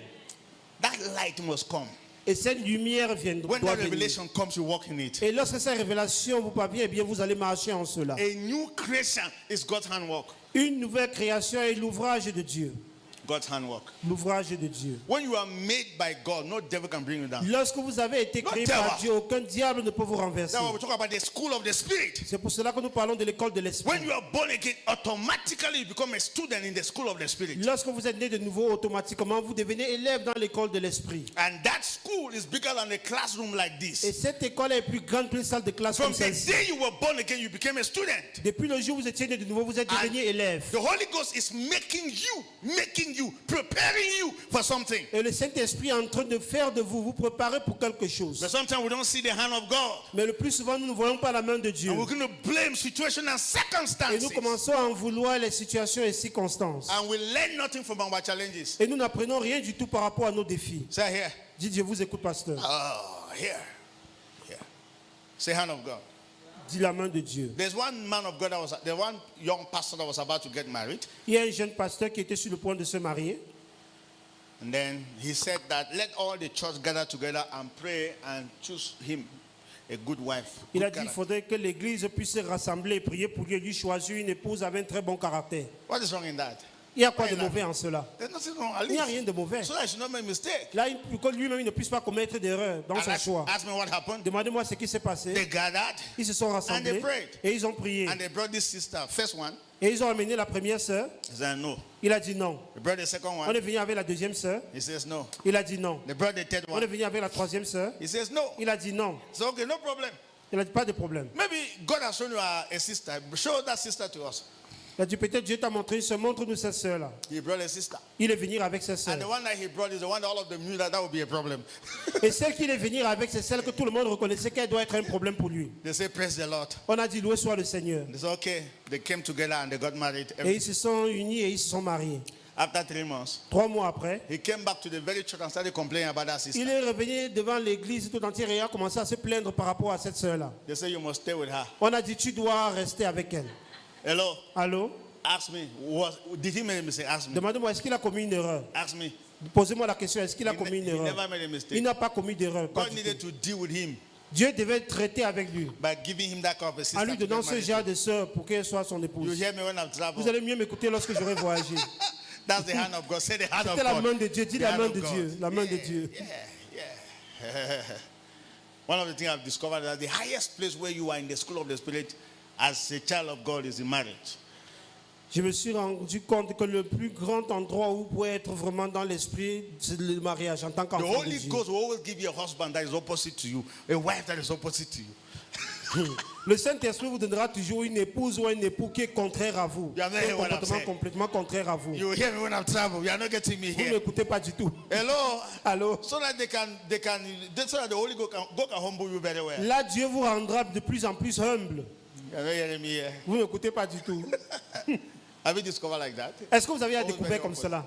That light must come. Et cette lumière When doit that venir. revelation comes, you walk in it. Et lorsque cette révélation vous parvient, eh bien vous allez marcher en cela. A new creation is God's handwork. Une nouvelle création est l'ouvrage de Dieu. God's handwork. L'ouvrage de Dieu. When you are made by God, no devil can bring you down. Lorsque vous avez été No créé devil. par Dieu, aucun diable ne peut vous renverser. That's why we talk about the school of the spirit. C'est pour cela que nous parlons de l'école de When l'esprit. you are born again, automatically you become a student in the school of the spirit. Lorsque vous êtes né de nouveau, automatiquement, vous devenez élève dans l'école de l'esprit. And that school is bigger than a classroom like Et this. cette école est plus grande qu'une salle de classe From comme the celle-ci. day you were born again, you became a student. Depuis le jour où vous étiez né de nouveau, vous êtes devenu élève. The Holy Ghost is making you, preparing you for something. Et le Saint-Esprit est en train de faire de vous, vous préparer pour quelque chose. But sometimes we don't see the hand of God. Mais le plus souvent, nous ne voyons pas la main de Dieu. And we're going to blame situation and Et circumstances. nous commençons à en vouloir les situations et circonstances. And we learn nothing from our challenges. Et nous n'apprenons rien du tout par rapport à nos défis. Say here. Dites, je vous écoute, pasteur. Oh, here. Here. Say hand of God. Dis la main de Dieu. There's one man of God there's one young pastor that was about to get married. Il y a un jeune pasteur qui était sur le point de se marier. And then he said that let all the church gather together and pray and choose him a good wife. Il a Good dit qu'il character. faudrait que l'église puisse se rassembler et prier pour lui choisir une épouse avec un très bon caractère. What is wrong in that? Il y a quoi de mauvais en cela? There's nothing wrong. At Il n'y a least. rien de mauvais. So that I should not make a mistake. Là, pour que lui-même ne puisse pas commettre d'erreur dans And son choix. ask me what happened. Demandez-moi ce qui s'est passé. They gathered Ils se sont rassemblés prayed. et ils ont prié. and they brought this sister, first one. Et ils ont amené la première sœur. He said, no. Il a dit non. They brought the second On one. est venu avec la deuxième sœur. He says, no. Il a dit non. They brought the third On est one. venu avec la troisième sœur. He says, no. Il a dit non. So, okay, no problem. Il a dit pas de problème. Maybe God has shown you a sister. Show that sister to us. Il a dit peut-être Dieu t'a montré une sœur. Montre-nous cette sœur-là. He brought a sister. Il est venu avec cette And the sœur. one that he brought is the one that all of them knew that would be a problem. Et celle qu'il est venu avec, c'est celle que tout le monde reconnaissait qu'elle doit être un problème pour lui. They say, praise the Lord. On a dit loué soit le Seigneur. They said, okay. They came together and they got married. Et ils se sont unis et ils se sont mariés. After 3 months, 3 mois après, he came back to the very church and started complaining about that sister. il est revenu devant l'église tout entière et a commencé à se plaindre par rapport à cette sœur-là. They say, you must stay with her. On a dit tu dois rester avec elle. Hello? Allô? Ask me. Did he make a mistake? Ask me. Demandez-moi, est-ce qu'il a commis une erreur? Ask me. Posez-moi la question, est-ce qu'il a He commis une never erreur? made a Il mistake. n'a pas commis d'erreur. pas God du needed tout. to deal with him Dieu devait traiter avec lui by giving him that kind of a sister. en lui to donnant get ce married genre to. de sœur pour qu'elle soit son You épouse. hear me when I'm Vous traveling? allez mieux m'écouter lorsque j'aurai voyagé. That's the hand of God. Say the hand of C'était la God. main de Dieu. Dis The la hand main of de God. Dieu. La main de Dieu. Yeah. One of the things I've discovered is that the highest place where you are in the school of the Spirit as a child of God is in marriage. Je me suis rendu compte que le plus grand endroit où vous pouvez être vraiment dans l'esprit, c'est le mariage en tant The qu'enfant de Holy Dieu. Ghost will always give you a husband that is opposite to you, a wife that is opposite to you. Le Saint-Esprit vous donnera toujours une épouse ou un époux qui est contraire à vous. You are not Un hearing what I'm comportement saying. complètement contraire à vous. You will hear me when I'm traveling. You are not getting me Vous here. n'écoutez pas du tout. Hello? Allô? So that so that the Holy Ghost can humble you very well. Là, Dieu vous rendra de plus en plus humble. You are not hearing me here. Vous n'écoutez pas du tout. Have you discovered like that? Est-ce que vous avez Always découvert very comme opposite. cela?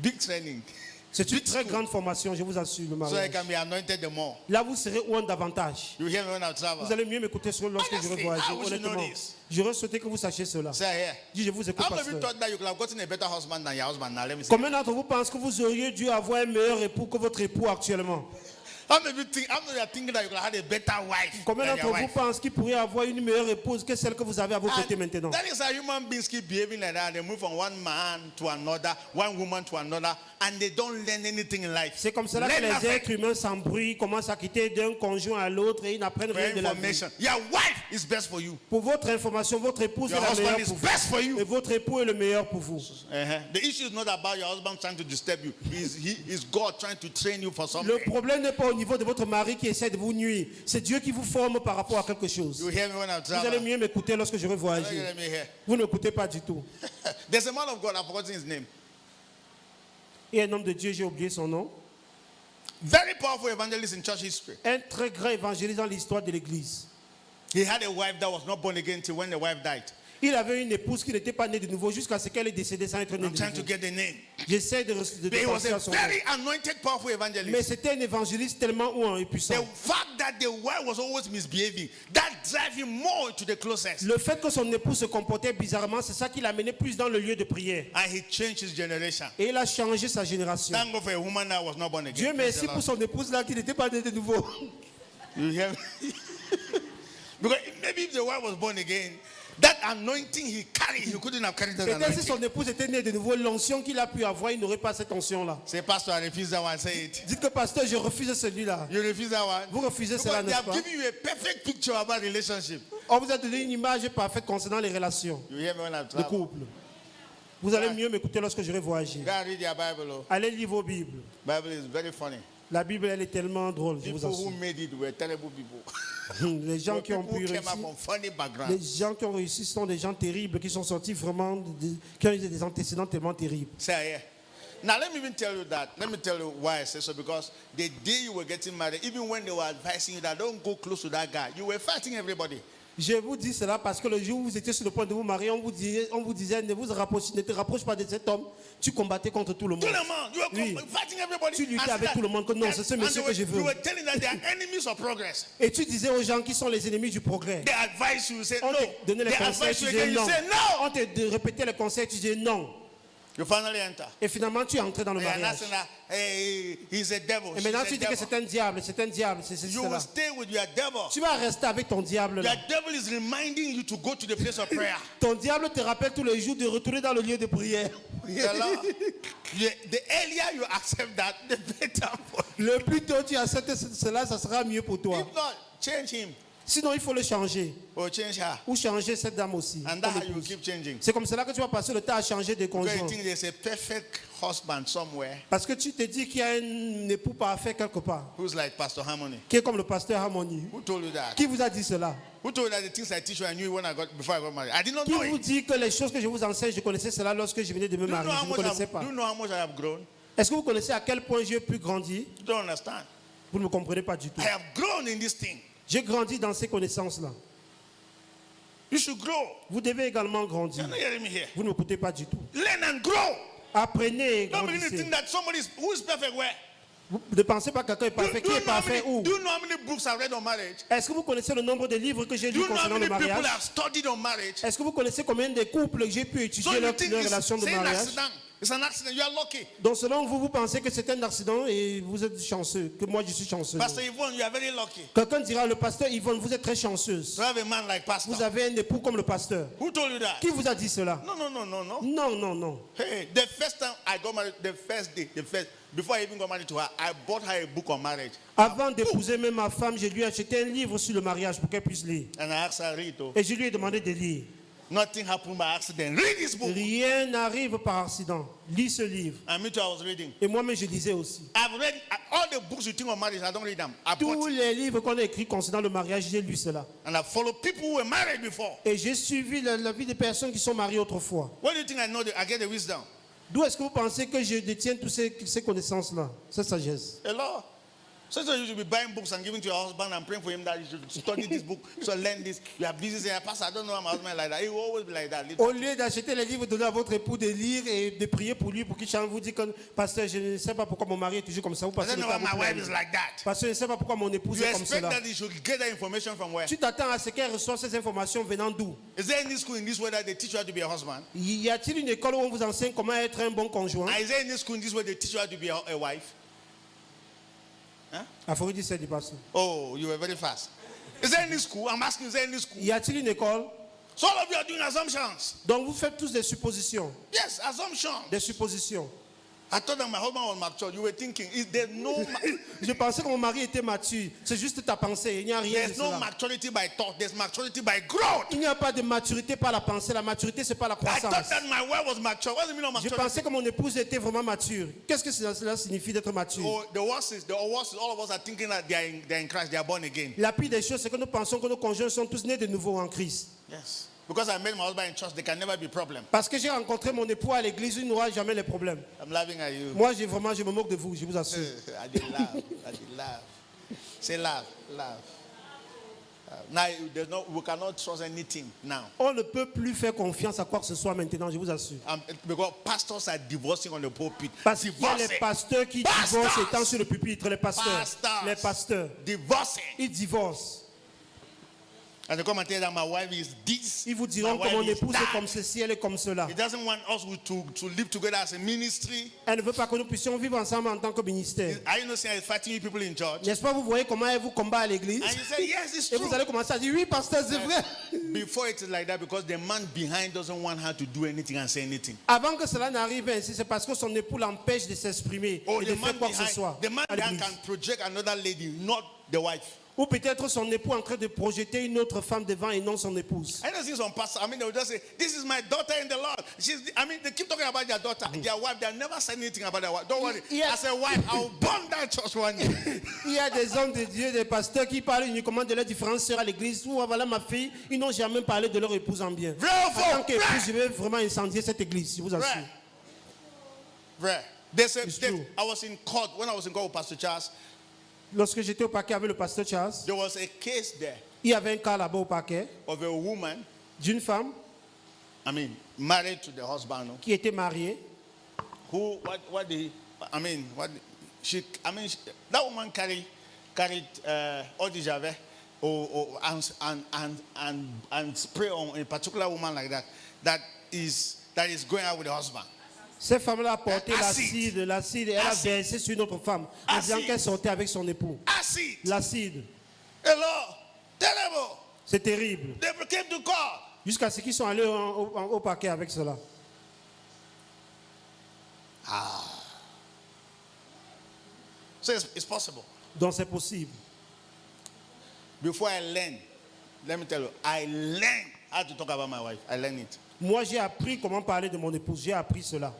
Big training. C'est une Big très school. grande formation, je vous assure, le So I mariage. can be anointed the more. Là, vous serez un davantage. You hear me when I travel? Vous allez mieux m'écouter lorsque je vais Honestly, voyager. I wish you know Honnêtement, this. j'aurais souhaité que vous sachiez cela. Say here. Dis, je vous écoute, How many of you pasteur. thought that you could have gotten a better husband than your husband now? Let me see. Combien d'entre vous pensent que vous auriez dû avoir un meilleur époux que votre époux actuellement? How many of you are thinking that you could have had a better wife Combien than d'entre your vous wife? pensent qu'il pourrait avoir une meilleure épouse que celle que vous avez à vos côtés And maintenant? that is how human beings keep behaving like that. They move from one man to another, one woman to another, and they don't learn anything in life. C'est comme cela que Learn les nothing. êtres humains s'embrouillent, commencent à quitter d'un conjoint à l'autre et ils n'apprennent For rien de la vie. information, your wife is best for you. Pour votre information, votre épouse Your est la husband meilleure is pour vous. best for you. Et votre époux est le meilleur pour vous. The issue is not about your husband trying to disturb you. He is God trying to train you for something. Le problème n'est pas au niveau de votre mari qui essaie de vous nuire. C'est Dieu qui vous forme par rapport à quelque chose. You hear me when I'm Vous allez traveling? mieux m'écouter lorsque je vais You voyager. hear me here? Vous n'écoutez pas du tout. There's a man of God, I've forgotten his name. Et un homme de Dieu, j'ai oublié son nom. Very powerful evangelist in church history. Un très grand évangéliste dans l'histoire de l'église. He had a wife that was not born again till when the wife died. Il avait une épouse qui n'était pas née de nouveau jusqu'à ce qu'elle est décédée sans être née I'm de trying to nouveau. get the name. J'essaie de But he was penser a à son nom. very anointed, powerful Mais evangelist. c'était un évangéliste tellement ouin et The puissant. fact that the wife was always misbehaving, that drive him more to the closest. Le fait que son épouse se comportait bizarrement, c'est ça qui l'a mené plus dans le lieu de prière. And he changed his generation. Et il a changé sa génération. Thank God for a woman that was not born again. Dieu Praise the merci Lord. pour son épouse là qui n'était pas née de nouveau. You hear me? Because maybe if the wife was born again, that anointing he carried, he couldn't have carried that Peut-être si anointing. son épouse était née de nouveau, l'onction qu'il a pu avoir, il n'aurait pas cette onction-là. Say, Pastor, I refuse that one. Say it. Dites que pasteur, je refuse celui-là. You refuse that one? Vous refusez cela, Because they n'est-ce have pas? given you a perfect picture about relationship. On vous a donné une image parfaite concernant les relations You hear me when I'm de traveling? couple. Vous allez mieux m'écouter lorsque je vais voyager. Go and read your Bible. Oh. Allez lire vos Bibles. Bible is very funny. La Bible, elle est tellement drôle, je vous People who assure. made it were terrible people. Les gens qui ont People pu who came out réussir, from funny les backgrounds. gens qui ont réussi sont des gens terribles, qui sont sortis vraiment, qui ont eu des antécédents tellement terribles. Say yeah. Now let me even tell you that. Let me tell you why I say so. Because the day you were getting married, even when they were advising you that don't go close to that guy, you were fighting everybody. Je vous dis cela parce que le jour où vous étiez sur le point de vous marier, on vous disait ne te rapproche pas de cet homme. Tu combattais contre tout le monde. To the man, you were Oui. fighting everybody. Tu luttais And avec that- tout le monde que non, c'est ce and monsieur they que je were- veux. You were telling that they are enemies of progress. Et tu disais aux gens qui sont les ennemis du progrès. They advise you, say On no. te donnait les They conseils, advise tu you disais again, you non. say no. On te répétait les conseils, tu disais non. You finally enter. Et finalement, tu es entré dans le They are not mariage. saying that, hey, he's a devil. Et she's maintenant, a tu dis que devil. c'est un diable, c'est un diable, c'est ceci, You will cela. stay with your devil. Tu vas rester avec ton diable là. Your devil is reminding you to go to the place of prayer. Ton diable te rappelle tous les jours de retourner dans le lieu de prière. Hello? The earlier you accept that, the better for you. Le plus tôt tu acceptes cela, ça sera mieux pour toi. If not, change him. Sinon, il faut le changer. or change her. Ou changer cette dame aussi. And comme that's how you épouse. keep changing. C'est comme cela que tu vas passer le temps à changer de Because you conjoint. think there's a perfect husband somewhere Parce que tu te dis qu'il y a un époux parfait quelque part. who's like Pastor Harmony. Qui est comme le pasteur Harmony. Who told you that? Qui vous a dit cela? Who told you that the things I teach you I knew when before I got married? I did not Qui know vous it. dit que les choses que je vous enseigne, je connaissais cela lorsque je venais de me Do you know marier? how Je ne much connaissais pas. do you know how much I have grown? Est-ce que vous connaissez à quel point j'ai pu grandir? You don't understand. Vous ne me comprenez pas du tout. I have grown in this thing. J'ai grandi dans ces connaissances-là. You should grow. Vous devez également grandir. You're not hearing me here. Vous ne m'écoutez pas du tout. Learn and grow. Apprenez et Don't begin to grandissez. think that somebody who is perfect where? Vous ne pensez pas que quelqu'un est parfait. Qui est parfait où? Do you know how many books I've read on marriage? Est-ce que vous connaissez le nombre de livres que j'ai Do lus you know how concernant many le people mariage? have studied on marriage? Est-ce que vous connaissez combien de couples j'ai pu So étudier you leur think relation de it's an mariage? accident? It's an accident. You are lucky. Donc selon vous, vous pensez que c'est un accident et vous êtes chanceux, que moi je suis chanceux. Pastor Yvonne, you are very lucky. Quelqu'un dira, le pasteur Yvonne, vous êtes très chanceuse. To have a man like Pastor. Vous avez un époux comme le pasteur. Who told you that? Qui vous a dit cela? No. Non, non, non. Hey, the first time I got married, before I even got married to her, I bought her a book on marriage. Avant d'épouser même ma femme, je lui ai acheté un livre sur le mariage pour qu'elle puisse lire. And I asked her, read it. Et je lui ai demandé de lire. Nothing happened by accident. Read this book. Rien n'arrive par accident. Lis ce livre. And me too, I was reading. Et moi-même, je lisais aussi. I've read all the books you think on marriage, I don't read them. I Tous bought it. les livres qu'on a écrits concernant le mariage, j'ai lu cela. And I follow people who were married before. Et j'ai suivi la vie des personnes qui sont mariées autrefois. What do you think I know? I get the wisdom. D'où est-ce que vous pensez que je détiens toutes ces connaissances-là, cette sagesse? A lot. So you should be buying books and giving to your husband and praying for him that he should study this book, so learn this. You are busy saying, Pastor, I don't know my husband like that. He will always be like that. Au lieu d'acheter les livres, donner à votre époux de lire et de prier pour lui, pour qu'il chante, vous dit que pasteur, je ne sais pas pourquoi mon mari est toujours comme ça. Vous I passez don't le know temps why à my vous wife plaindre. is like that. Parce que je ne sais pas pourquoi mon épouse You est comme expect cela. that he should get that information from where? Tu t'attends à ce qu'elle reçoive ces informations venant d'où? Is there any school in this way that they teach you how to be a husband? Y a-t-il une école où on vous enseigne comment être un bon conjoint? Is there any school in this way they teach you how to be a wife? Aphrodite dit, c'est du passé. Oh, you were very fast. Is there any school? I'm asking, is there any school? Y a-t-il une école? So all of you are doing assumptions. Donc vous faites tous des suppositions. Yes, assumptions. Des suppositions. I thought that my husband was mature. You were thinking, is there no Je pensais que mon mari était mature. C'est juste ta pensée. Il n'y a rien de there's no cela. maturity by thought, there's maturity by growth. Il n'y a pas de maturité par la pensée. La maturité, c'est pas la I croissance. thought that my wife was mature. What does it mean of Je maturity? pensais que mon épouse était vraiment mature. Qu'est-ce que cela signifie d'être mature? Oh, the worst is all of us are thinking that they're in Christ, they are born again. La pire des choses, c'est que nous pensons que nos conjoints sont tous nés de nouveau en Christ. Yes. Because I met my husband in church, there can never be problem. Parce que j'ai rencontré mon époux à l'église, il n'aura jamais les problèmes. I'm laughing at you. Moi, je me moque de vous, je vous assure. I did laugh. I did laugh. Say laugh. Now we cannot trust anything now. On ne peut plus faire confiance à quoi que ce soit maintenant, je vous assure. Because pastors are divorcing on the pulpit. Parce qu'il y a les Divorcing. pasteurs qui Pastors. divorcent étant sur le pupitre. Les pasteurs. Pastors. Les pasteurs. Divorcing. Ils divorcent. And they come and tell you that my wife is this. Ils vous my diront que wife mon is épouse that. est comme ceci, elle est comme cela. He doesn't want us to live together as a ministry. Elle ne veut pas que nous puissions vivre ensemble en tant que ministère. Are you not saying he's fighting you people in church? N'est-ce pas, vous voyez comment elle vous combat à l'église? And you say, yes, it's Et true. vous allez commencer à dire, oui, pasteur, c'est vrai. Before it is like that, because the man behind doesn't want her to do anything and say anything. Avant que cela n'arrive ainsi, c'est parce que son époux l'empêche de s'exprimer Oh, et de faire quoi que ce soit the man à behind l'église. can project another lady, not the wife. Ou peut-être son époux en train de projeter une autre femme devant et non son épouse. I know see some pastors, they will just say, this is my daughter in the Lord. They keep talking about their daughter, their wife. They never say anything about their wife. Don't worry. Yeah. As a wife, I will burn that church one day. Il y a des hommes de Dieu, des pasteurs qui parlent uniquement de leurs différentes sœurs à l'église. Ou voilà ma fille, ils n'ont jamais parlé de leur épouse en bien. Vrai ou En faux? tant qu'épouse, je vais vraiment incendier cette église, je vous assure. Vrai. It's true. I was in court, when I was in court with Pastor Charles, Lorsque j'étais au parquet avec le pasteur Charles, there was a case there il y avait un cas là-bas au parquet of a woman, d'une femme married to the husband, qui était mariée. who, that woman carried eau de javel and spray on a particular woman like that is going out with the husband. Cette femme-là a porté Acide. l'acide et elle a Acide. versé sur une autre femme en disant Acide. qu'elle sortait avec son époux. Acid. L'acide, Hello. Terrible. c'est terrible. They came to court. Jusqu'à ce qu'ils sont allés au parquet avec cela. So it's possible. Donc c'est possible. Before I learned let me tell you, I learned how to talk about my wife. I learned it. Moi, j'ai appris comment parler de mon épouse. J'ai appris cela.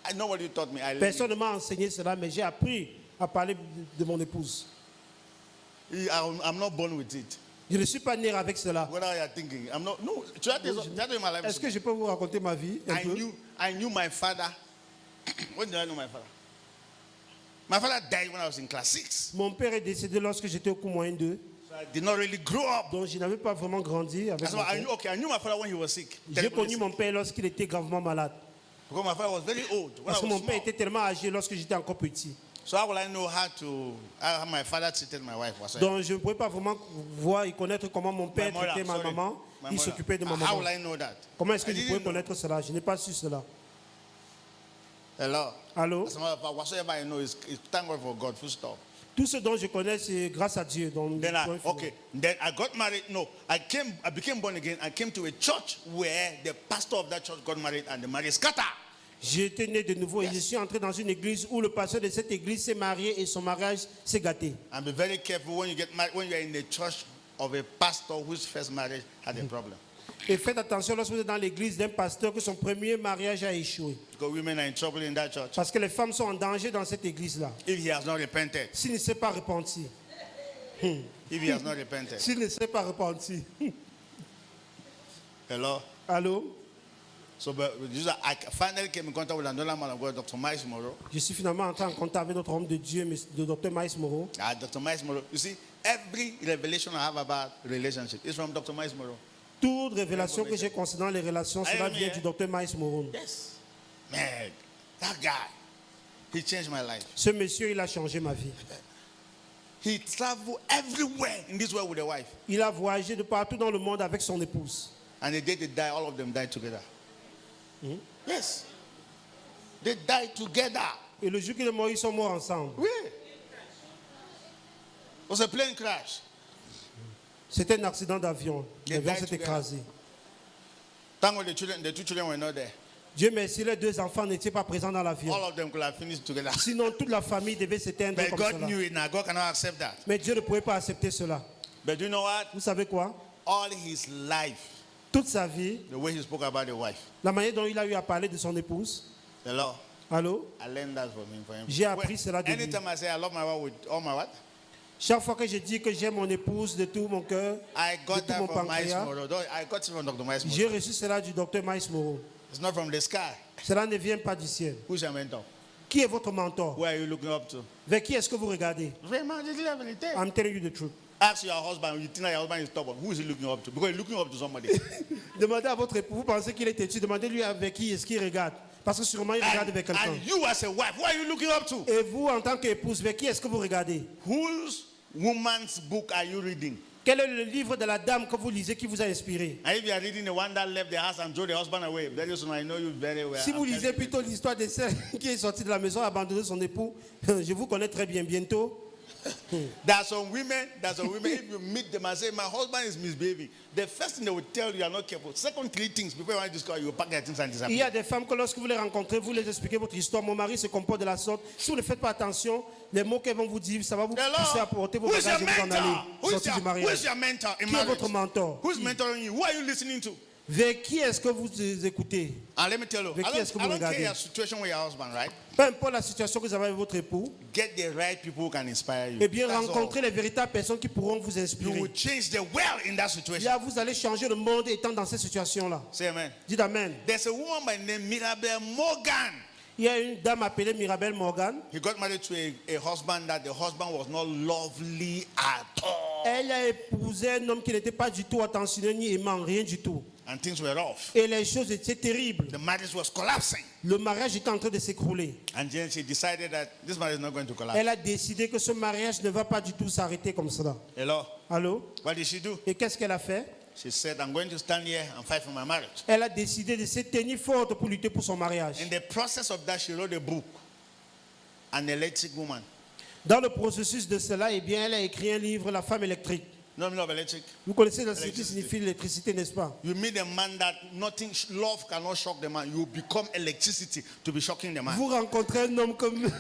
I know what you taught me. I learned Personne ne m'a enseigné cela, mais j'ai appris à parler de mon épouse. it. I'm not born with it. Je ne suis pas né avec cela. What are you thinking? I'm not. No, that is my life. Est-ce que je peux vous raconter ma vie un peu? I knew my father. When did I know my father? My father died when I was in class 6. Mon père est décédé lorsque j'étais au cours moyen 2. So I did not really grow up. Donc je n'avais pas vraiment grandi avec That's mon why père. I knew my father when he was sick. J'ai Terribly connu sick. mon père lorsqu'il était gravement malade. Because my father was very old when Parce I que was mon père small. était tellement âgé lorsque j'étais encore petit. So how will I know how my father treated my wife? Was Donc je ne pouvais pas vraiment voir et connaître comment mon my père mother, traitait ma sorry. maman. My Il mother. s'occupait de ma How maman. will I know that? Comment est-ce que I je didn't pouvais know. connaître cela? Je n'ai pas su cela. Hello. Allô? As a matter of fact, whatsoever I know is thank God for God. Full stop. Tout ce dont je connais, c'est grâce à Dieu. Donc, Then I got married. No, I became born again. I came to a church where the pastor of that church got married and the marriage scattered. J'ai été né de nouveau et je suis entré dans une église où le pasteur de cette église s'est marié et son mariage s'est gâté. And be very careful when you get married, when you are in the church of a pastor whose first marriage had a problem. Et faites attention lorsque vous êtes dans l'église d'un pasteur que son premier mariage a échoué. Because women are in trouble in that church. Parce que les femmes sont en danger dans cette église-là. If he has not repented. S'il ne s'est pas repenti. If he has not repented. S'il ne s'est pas repenti. Hello? Allô? So, but I finally came in contact with another man of God, Dr. Miles Morrow. Je suis finalement entré en contact avec notre homme de Dieu, le Dr. Miles Moreau. Dr. Miles Morrow. You see, every revelation I have about relationship is from Dr. Miles Morrow. Toute révélation que j'ai concernant les relations, cela vient du Dr. Miles Moreau. Yes. Man, that guy, he changed my life. Ce monsieur, il a changé ma vie. He traveled everywhere in this world with a wife. Il a voyagé de partout dans le monde avec son épouse. And the day they die, all of them died together. Yes. They died together. Et le jour qu'il est mort, ils sont morts ensemble. Oui. It was a plane crash. C'était un accident d'avion. They L'avion died s'est together. écrasé. Thank God the two children were not there. Dieu merci, les deux enfants n'étaient pas présents dans l'avion. All of them could have finished together. Sinon, toute la famille devait s'éteindre But comme God cela. knew it now. God cannot accept that. Mais Dieu ne pouvait pas accepter cela. But do you know what? Vous savez quoi? All his life, Toute sa vie, the way he spoke about the wife. la manière dont il a eu à parler de son épouse. Hello? Allô? I learned that from him. J'ai appris cela de lui. Anytime I say I love my wife with all my what? Chaque fois que je dis que j'aime mon épouse de tout mon cœur, I de got tout that mon from Miles pancréas, Morrow. I got it from Dr. Miles j'ai Morrow. reçu cela du docteur Miles Moreau. It's not from the sky. Cela ne vient pas du ciel. Who's your mentor? Qui est votre mentor? Who are you looking up to? Vers qui est-ce que vous regardez? I'm telling you the truth. Ask your husband, you think that your husband is stubborn. Who is he looking up to? Because he's looking up to somebody. Demandez à votre époux, vous pensez qu'il est têtu, demandez-lui avec qui est-ce qu'il regarde. Parce que sûrement il regarde avec quelqu'un. And you as a wife, who are you looking up to? Et vous, en tant qu'épouse, vers qui est-ce que vous regardez? Whose woman's book are you reading? Quel est le livre de la dame que vous lisez qui vous a inspiré? And if you are reading the one that left the house and drove the husband away, very soon I know you very well. Si vous lisez plutôt l'histoire de celle qui est sortie de la maison, abandonné son époux, je vous connais très bien bientôt. There's some women, if you meet them and say, my husband is misbehaving, the first thing they will tell you are not careful. Second, three things before you want to discover, you pack their things and Il y a disappear. des femmes que lorsque vous les rencontrez, vous les expliquez votre histoire. Mon mari se comporte de la sorte. Si vous ne faites pas attention, les mots qu'elles vont vous dire, ça va vous pousser à porter vos Who is your bagages et vous en aller. mentor? Sortir du Who mariage. is your mentor in Qui est marriage? votre mentor? Who's mentoring you? Who are you listening to? Vers qui est-ce que vous écoutez? And let me tell you, Avec qui est-ce que I vous don't care regardez? your situation with your husband, right? Peu importe la situation que vous avez avec votre époux, Get the right people who can inspire you. eh bien That's all. rencontrez les véritables personnes qui pourront vous You inspirer. will change the world in that situation. Là, vous allez changer le monde étant dans cette situation-là. Say amen. Dites Amen. There's a woman by the name Mirabel Morgan. Il y a une dame appelée Mirabel Morgan. He got married to a husband that the husband was not lovely at all. Elle a épousé un homme qui n'était pas du tout attentionné ni aimant, rien du tout. And things were rough. Et les choses étaient terribles. The marriage was collapsing. Le mariage était en train de s'écrouler. And then she decided that this marriage is not going to collapse. Elle a décidé que ce mariage ne va pas du tout s'arrêter comme cela. Hello? Allô? What did she do? Et qu'est-ce qu'elle a fait? She said, I'm going to stand here and fight for my marriage. Elle a décidé de se tenir forte pour lutter pour son mariage. In the process of that, she wrote a book, An Electric Woman. Dans le processus de cela, eh bien, elle a écrit un livre, La femme électrique. No meaning of electric. Vous connaissez ce qui Électricité. signifie l'électricité, n'est-ce pas? You meet a man that nothing, love cannot shock the man. You become electricity to be shocking the man. Vous rencontrez un homme comme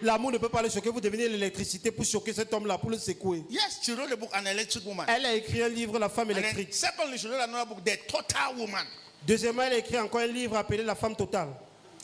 l'amour ne peut pas le choquer, vous devenez l'électricité pour choquer cet homme-là, pour le secouer. Yes, she wrote a book, An Electric Woman. Elle a écrit un livre, La femme And then, électrique. secondly, she wrote another book, The Total Woman. Deuxièmement, elle a écrit encore un livre appelé La femme totale.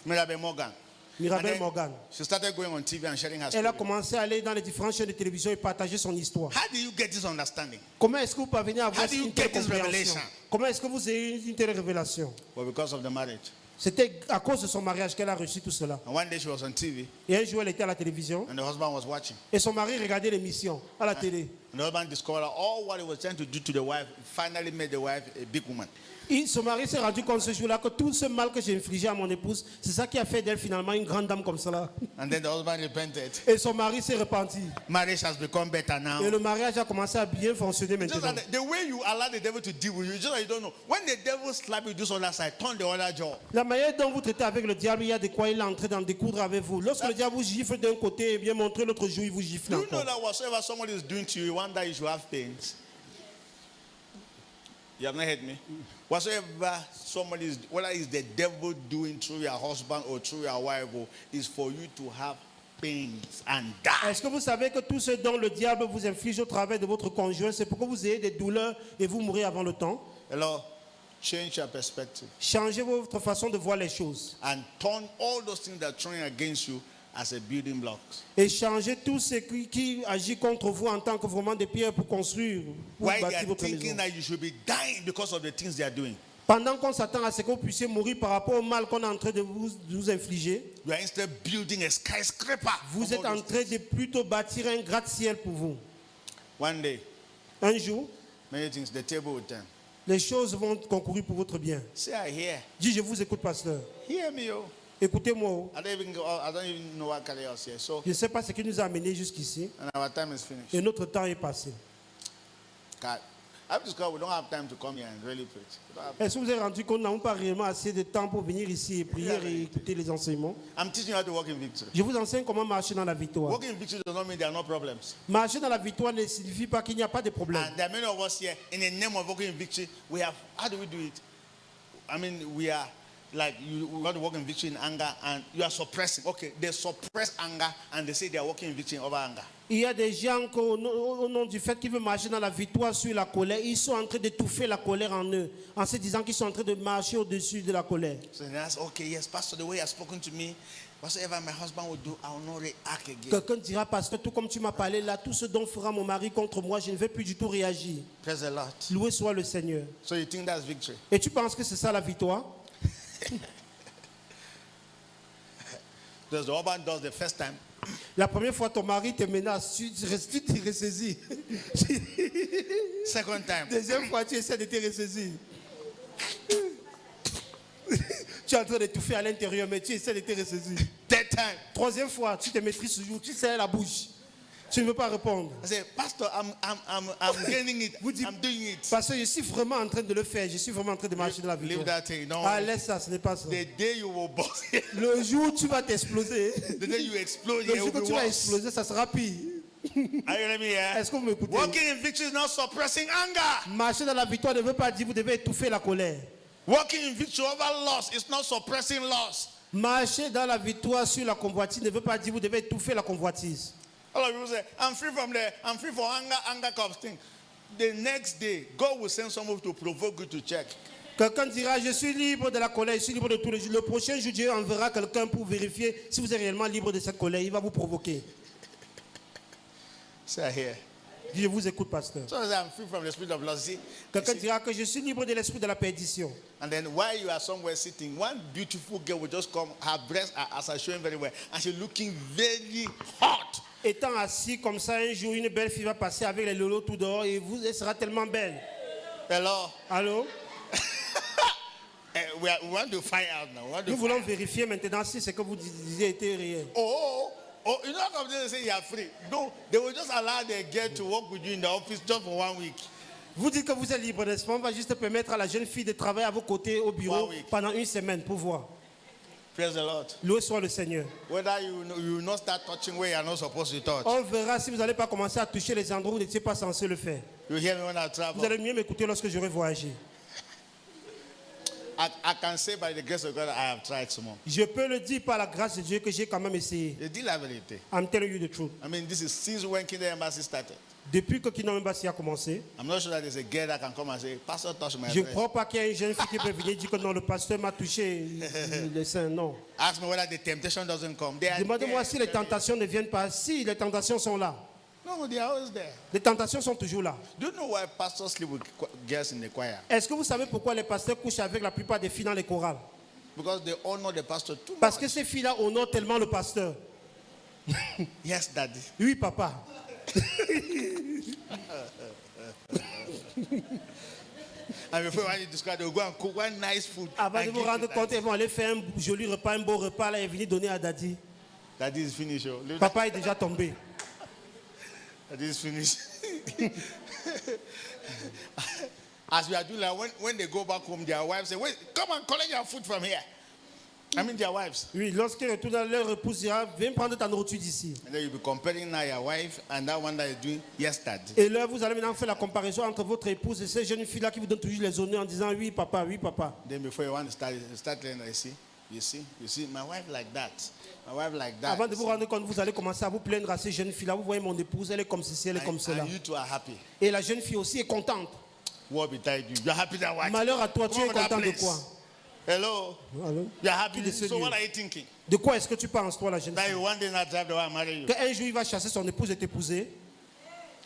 Mirabel Morgan. And Mirabel then Morgan. She started going on TV and sharing her Elle a story. commencé à aller dans les différentes chaînes de télévision et partager son histoire. How do you get this understanding? Comment est-ce que vous parvenez à avoir How do you une telle get this compréhension? revelation? Comment est-ce que vous avez une telle révélation? Well, because of the marriage. C'était à cause de son mariage qu'elle a reçu tout cela. And one day she was on TV Et un jour, elle était à la télévision and the husband was watching. et son mari regardait l'émission à la télé. And the husband discovered that all what he was trying to do to the wife finally made the wife a big woman. Et son mari s'est rendu compte ce jour-là que tout ce mal que j'ai infligé à mon épouse, c'est ça qui a fait d'elle finalement une grande dame comme cela. And then the husband repented. Et son mari s'est repenti. Marriage has become better now. Et le mariage a commencé à bien fonctionner Just maintenant. that the way you allow the devil to deal with you, just that you don't know. When the devil slap you this other side, turn the other jaw. La manière dont vous traitez avec le diable, il y a de quoi il est en train d'en découdre avec vous. Lorsque le diable vous gifle d'un côté et bien montrer l'autre jour, il vous gifle Do you know encore. that whatsoever somebody is doing to you, one day you should have pains? You have not heard me? Whatsoever somebody is, whether it's the devil doing through your husband or through your wife, is for you to have pains and die. Est-ce que vous savez que tout ce dont le diable vous inflige au travers de votre conjoint, c'est pour que vous ayez des douleurs et vous mourrez avant le temps? Hello? Change your perspective Changez votre façon de voir les choses. and turn all those things that are throwing against you as a building blocks. Et changez tout ce qui agit contre vous en tant que vraiment des pierres pour construire, pour Why they bâtir are votre thinking maison. that you should be dying because of the things they are doing. Pendant qu'on s'attend à ce que vous puissiez mourir par rapport au mal qu'on est en train de vous infliger, You are instead building a skyscraper. vous from êtes all en those train de plutôt bâtir un gratte-ciel pour vous. One day, Un jour, many things, the table will turn. les choses vont concourir pour votre bien. Say, I hear. Dis, je vous écoute, pasteur. Hear me, oh. Écoutez-moi. Oh. I don't even know what carry us here. So, Je ne sais pas ce qui nous a amenés jusqu'ici. and our time is finished. Et notre temps est passé. God, I've discovered we don't have time to come here and really preach. We don't have- Est-ce que vous vous êtes rendu compte que nous n'avons pas réellement assez de temps pour venir ici et prier et écouter les enseignements? I'm teaching you how to walk in victory. Je vous enseigne comment marcher dans la victoire. Walking in victory does not mean there are no problems. Marcher dans la victoire ne signifie pas qu'il n'y a pas de problème. And there are many of us here, in the name of walking in victory, we have, how do we do it? I mean, we are like, you want to walk in victory in anger and you are suppressing. Okay, they suppress anger and they say they are walking in victory over anger. Il y a des gens qui, au nom du fait qu'ils veulent marcher dans la victoire sur la colère, ils sont en train d'étouffer la colère en eux, en se disant qu'ils sont en train de marcher au-dessus de la colère. So that's okay, yes, Pastor, the way you have spoken to me, whatsoever my husband will do, I will not react again. Quelqu'un dira, pasteur, tout comme tu m'as parlé là, tout ce dont fera mon mari contre moi, je ne vais plus du tout réagir. Praise the Lord. Loué soit le Seigneur. So you think that's victory? Et tu penses que c'est ça la victoire? Because the husband does the first time. La première fois, ton mari te menace, tu te ressaisis. Second time. Deuxième fois, tu essaies de te ressaisir. Tu es en train d'étouffer à l'intérieur, mais tu essaies de te ressaisir. Third time. Troisième fois, tu te maîtrises toujours, tu serres la bouche. Tu ne veux pas répondre. I say, Pastor, I'm gaining it. Vous dites, I'm doing it. parce que je suis vraiment en train de le faire. Je suis vraiment en train de marcher dans la Leave victoire. that thing. No. Ah, laisse ça, ce n'est pas ça. The day you will bust, Le jour où tu vas t'exploser, the day you explode, le it jour will que be tu vas worse. exploser, ça sera pire. Are you hearing me here? Est-ce que vous m'écoutez? Walking in victory is not suppressing anger. Marcher dans la victoire ne veut pas dire que vous devez étouffer la colère. Walking in victory over loss is not suppressing loss. Marcher dans la victoire sur la convoitise ne veut pas dire que vous devez étouffer la convoitise. A lot of people say, I'm free for anger comes thing. The next day, God will send someone to provoke you to check. Quelqu'un dira, je suis libre de la colère, je suis libre de tous les jours. Le prochain jour, Dieu enverra quelqu'un pour vérifier si vous êtes réellement libre de cette colère. Il va vous provoquer. Say here. Je vous écoute, pasteur. So I say, I'm free from the spirit of loss. See? Quelqu'un dira que je suis libre de l'esprit de la perdition. And then while you are somewhere sitting, one beautiful girl will just come. Her breasts are, as I showing very well, and she's looking very hot. Étant assis comme ça, un jour, une belle fille va passer avec les lolos tout dehors et elle sera tellement belle. Hello. Allô? We want to find out now. We want to Nous find voulons out. vérifier maintenant si ce que vous disiez était réel. You know how come they say you are free? No, they will just allow the girl to work with you in the office just for 1 week. Vous dites que vous êtes libre, n'est-ce pas? On va juste permettre à la jeune fille de travailler à vos côtés au bureau 1 week. pendant une semaine pour voir. Praise the Lord. Loué soit le Seigneur. Whether you will not start touching where you are not supposed to touch. On verra si vous n'allez pas commencer à toucher les endroits où vous n'étiez pas censé le faire. You hear me when I Vous travel. allez mieux m'écouter lorsque j'aurai voyagé. I can say by the grace of God I have tried some more. Je peux le dire par la grâce de Dieu que j'ai quand même essayé. They did la vérité. I'm telling you the truth. I mean, this is since when Kingdom Embassy started. Depuis que Kingdom Embassy a commencé, I'm not sure that there's a girl that can come and say, Pastor, touch my je ne breast. crois pas qu'il y ait une jeune fille qui peut venir dire que non, le pasteur m'a touché le sein. Non. Ask me whether the temptation doesn't come. They are Demandez-moi there. si les tentations ne viennent pas. Si les tentations sont là. No, they are always there. Les tentations sont toujours là. Do you know why pastors sleep with girls in the choir? Est-ce que vous savez pourquoi les pasteurs couchent avec la plupart des filles dans les chorales? Because they honor the pastor too Parce much. que ces filles-là honorent tellement le pasteur. Yes, daddy. Oui, papa. And before you describe, they'll go and cook one nice food. Avant and de vous give rendre to compte, daddy. ils vont aller faire un joli repas, un beau repas là et venir donner à Daddy. Daddy is finished. Oh. Papa est déjà tombé. Daddy is finished. As we are doing that, when they go back home, their wives say, wait, come and collect your food from here. I mean their wives. Oui, lorsqu'ils retournent à leur épouse, dira, viens prendre ta nourriture d'ici. And then you'll be comparing now your wife and that one that is doing, yes, dad. Et là, vous allez maintenant faire la comparaison entre votre épouse et ces jeunes filles-là qui vous donnent toujours les honneurs en disant oui, papa, oui, papa. Then before you want to start learning, you see, my wife like that. My wife like that. Avant de vous rendre compte, vous allez commencer à vous plaindre à ces jeunes filles-là. Vous voyez mon épouse, elle est comme ceci, elle est comme cela. And you two are happy. Et la jeune fille aussi est contente. What betide you? You're happy that what? Malheur à toi, tu Come es on, that content de place. quoi? Hello? Allô? You're happy. Qui de ce So lieu? what are you thinking? De quoi est-ce que tu penses, toi, la jeune That fille? you one day not drive the one marry you? Qu'un jour, il va chasser son épouse et t'épouser.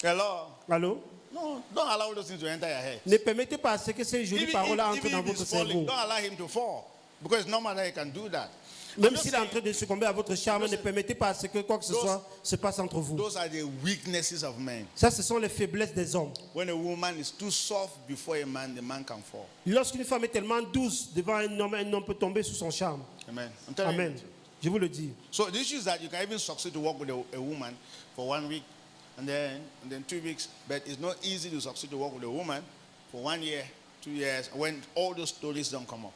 Hello? Allô? No, don't allow those things to enter your head. Ne permettez pas à ce que ces jolies paroles-là entrent dans if votre he's falling, cerveau. don't allow him to fall. Because it's normal that he can do that. Même I'm just s'il est en saying, train de succomber à votre charme, ne permettez pas à ce que quoi que ce soit se passe entre vous. those are the weaknesses of men. Ça, ce sont les faiblesses des hommes. When a woman is too soft before a man, the man can fall. Lorsqu'une femme est tellement douce devant un homme peut tomber sous son charme. Amen. I'm telling Amen. you. Je vous le dis. So the issue is that you can even succeed to work with a woman for 1 week and then 2 weeks, but it's not easy to succeed to work with a woman for 1 year, 2 years, when all those stories don't come up.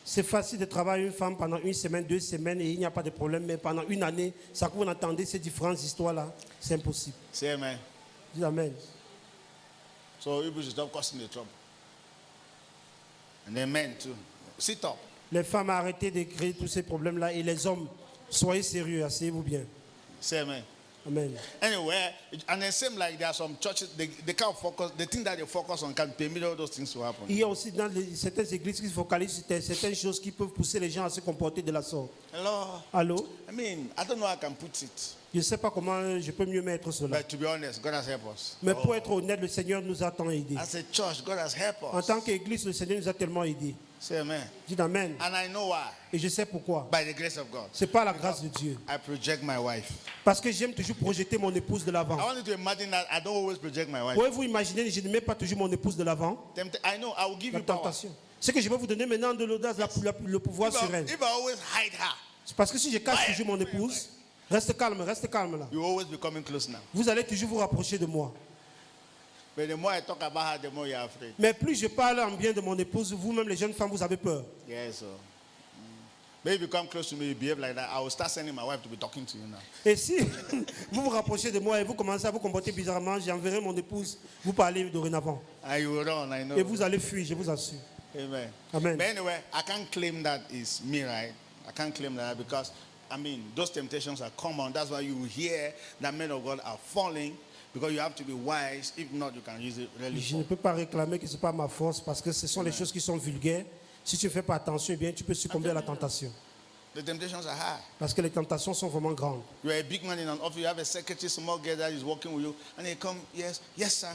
C'est facile de travailler une femme pendant 1 semaine, 2 semaines et il n'y a pas de problème. Mais pendant 1 année, ça que vous entendez ces différentes histoires-là, c'est impossible. Say amen. Dis Amen. So you should stop causing the trouble. And then men too. Sit up. Les femmes, arrêtez de créer tous ces problèmes-là et les hommes, soyez sérieux, asseyez-vous bien. Say amen. Amen. Anyway, and then same like there are some churches, they can't focus, the thing that they focus on can permit all those things to happen. Il y a aussi dans certaines églises qui se focalisent sur certaines choses qui peuvent pousser les gens à se comporter de la sorte. Hello? Allô? I mean, I don't know how I can put it. Je ne sais pas comment je peux mieux mettre cela. But to be honest, God has helped us. Mais pour être honnête, le Seigneur nous a tant aidés. As a church, God has helped En us. tant qu'église, le Seigneur nous a tellement aidés. Say amen. Dis Amen. And I know why. Et je sais pourquoi. By the grace of God. C'est pas la grâce de Dieu. I project my wife. Parce que j'aime toujours projeter mon épouse de l'avant. I want you to imagine that I don't always project my wife. Pouvez-vous imaginer, je ne mets pas toujours mon épouse de l'avant? I know I will give La you power. tentation. Ce que je vais vous donner maintenant de l'audace, le pouvoir sur elle. If I always hide her, C'est parce que si je cache toujours mon épouse, reste calme là. you will always be coming close now. Vous allez toujours vous rapprocher de moi. But the more I talk about her, the more you're afraid. Mais plus je parle en bien de mon épouse, vous-même les jeunes femmes, vous avez peur. Yes, so. Maybe if you come close to me, you behave like that, I will start sending my wife to be talking to you now. Et si vous vous rapprochez de moi et vous commencez à vous comporter bizarrement, j'enverrai mon épouse vous parler dorénavant. And you will run, I know. Et vous allez fuir, je vous assure. Amen. Amen. But anyway, I can't claim that is me, right? I can't claim that because, I mean, those temptations are common. That's why you hear that men of God are falling because you have to be wise. If not, you can use it really Je ne peux pas réclamer que ce n'est pas ma force parce que ce sont les choses qui sont vulgaires. Si tu ne fais pas attention, eh bien, tu peux succomber à la tentation. The temptations are high. Parce que les tentations sont vraiment grandes. You are a big man in an office, you have a secretary, small girl that is working with you, and they come, yes, sir.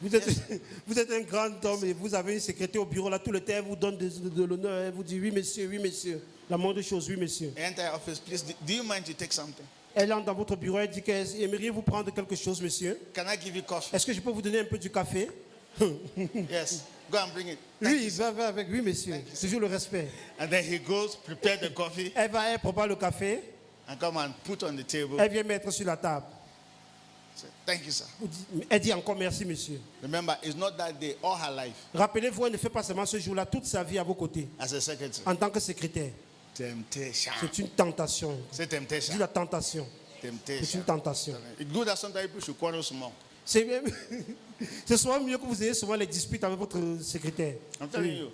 Vous êtes un grand homme et vous avez une secrétaire au bureau là, tout le temps, elle vous donne de l'honneur, elle vous dit oui monsieur. La moindre chose, oui monsieur. Enter office, please. Do you mind to take something? Elle entre dans votre bureau, elle dit aimeriez-vous prendre quelque chose monsieur? Can I give you coffee? Est-ce que je peux vous donner un peu du café? Yes. Go and bring it. Thank Oui, you, sir. va avec, oui monsieur. Toujours le respect. And then he goes, prepare the coffee, Elle prépare le café, and come and put on the table. elle vient mettre sur la table. Say, thank you, sir. Elle dit encore merci monsieur. Remember, it's not that day all her life Rappelez-vous, elle ne fait pas seulement ce jour-là, toute sa vie à vos côtés, as a secretary. en tant que secrétaire. Temptation. C'est une tentation. C'est Dis temptation. la tentation. C'est Temptation. une tentation. It's good that sometimes people should quarrel small. C'est même... C'est souvent mieux que vous ayez souvent les disputes avec votre secrétaire. I'm telling you.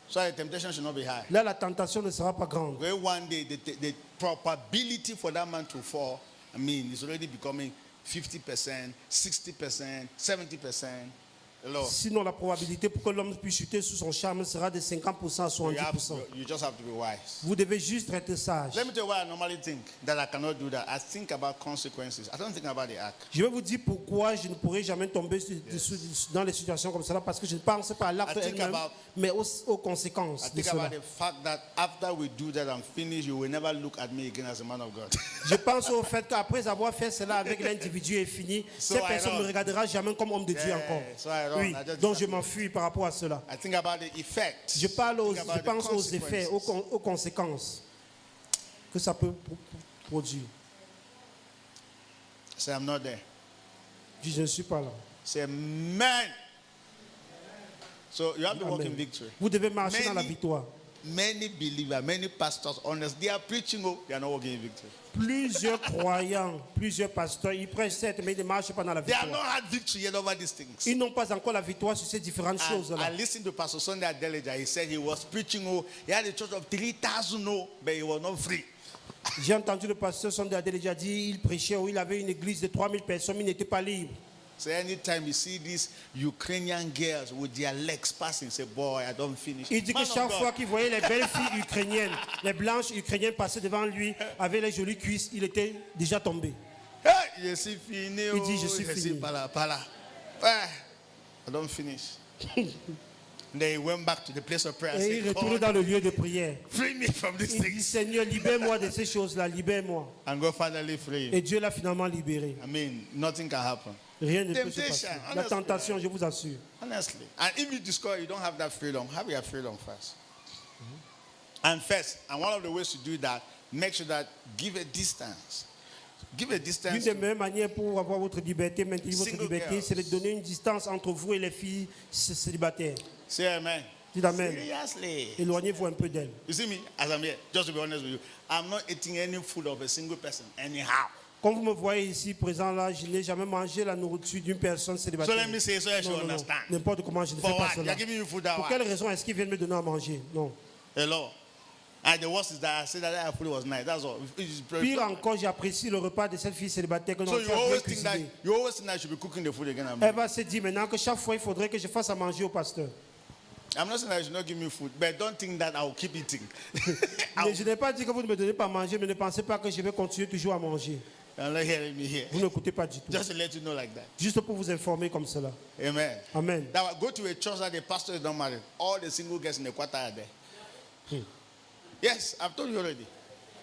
So the temptation should not be high. Là, la tentation ne sera pas grande. Where one day the probability for that man to fall, I mean, it's already becoming 50%, 60%, 70%. Hello. Sinon, la probabilité pour que l'homme puisse chuter sous son charme sera de 50% à 70%. You just have to be wise. Vous devez juste être sage. Let me tell you why I normally think that I cannot do that. I think about consequences. I don't think about the act. Je vais vous dire pourquoi je ne pourrai jamais tomber dans les situations comme cela, parce que je ne pense pas à l'acte elle-même, mais aux conséquences I de think cela. about the fact that after we do that and finish, you will never look at me again as a man of God. Je pense au fait qu'après avoir fait cela avec l'individu et fini, So cette I personne ne don't. me regardera jamais comme homme de Dieu Yeah, encore. so I don't. Oui, I just donc je disappear. m'enfuis par rapport à cela. I think about the effect. Je pense aux effets, consequences. aux conséquences que ça peut produire. Say, I'm not there. Je ne suis pas là. Say, man. So you have to walk in Amen. victory. Vous devez marcher dans la Many- victoire. Many believers, many pastors, honest, they are preaching, oh, they are not walking in victory. Plusieurs croyants, plusieurs pasteurs, ils prêchent certes, mais ils ne marchent pas dans la They have not victoire. had victory yet over these things. Ils n'ont pas encore la victoire sur ces différentes And choses-là. I listened to Pastor Sunday at Deleja. He said he was preaching, oh, he had a church of 3,000, oh, but he was not free. J'ai entendu le pasteur Sondé déjà dit, il prêchait où il avait une église de 3000 personnes, il n'était pas libre. So anytime you see these Ukrainian girls with their legs passing, say, boy, I don't finish. Il dit que Man of chaque God, fois qu'il voyait les belles filles ukrainiennes, les blanches ukrainiennes passer devant lui avec les jolies cuisses, il était déjà tombé. hey, je suis fini. Il dit, je suis fini. Pas là. I don't finish. Then he went back to the place of prayer and Et il said, retourne God, dans le lieu de prière. free me from these Il dit, things. Seigneur, libère-moi de ces choses-là, libère-moi. And God finally free him. Et Dieu l'a finalement libéré. I mean, nothing can happen. Rien ne peut se Temptation, passer. La honestly. tentation, je vous assure. Honestly. And if you discover you don't have that freedom, have your freedom first. And first, and one of the ways to do that, make sure that give a distance. Give a L'une distance. des meilleures manières pour avoir votre liberté, maintenir votre Single liberté, girls. c'est de donner une distance entre vous et les filles célibataires. Say amen. Dites amen. Seriously. Éloignez-vous un peu d'elles. You see me, as I'm here, just to be honest with you, I'm not eating any food of a single person anyhow. Comme vous me voyez ici présent là, je n'ai jamais mangé la nourriture d'une personne So célibataire. let me say so I should Non, non, non. understand. N'importe comment, je ne For fais pas what? cela. You're giving me food that Pour way. quelle raison est-ce qu'ils viennent me donner à manger? Non. Hello. And the worst is that I said that that food was nice. That's all. It's Pire encore, j'apprécie le repas de cette fille célibataire que So nous you avons always bien think that cuisiné. you always think that I should be cooking the food again. Elle va se dire maintenant que chaque fois, il faudrait que je fasse à manger au pasteur. I'm not saying that you should not give me food, but don't think that I will keep eating. Mais je n'ai pas dit que vous ne me donnez pas à manger, mais ne pensez pas que je vais continuer toujours à manger. You're not hearing me here. Vous n'écoutez pas du tout. Just to let you know like that. Juste pour vous informer comme cela. Amen. Amen. Now go to a church that the pastor is not married. All the single girls in the quarter are there. Yes, I've told you already.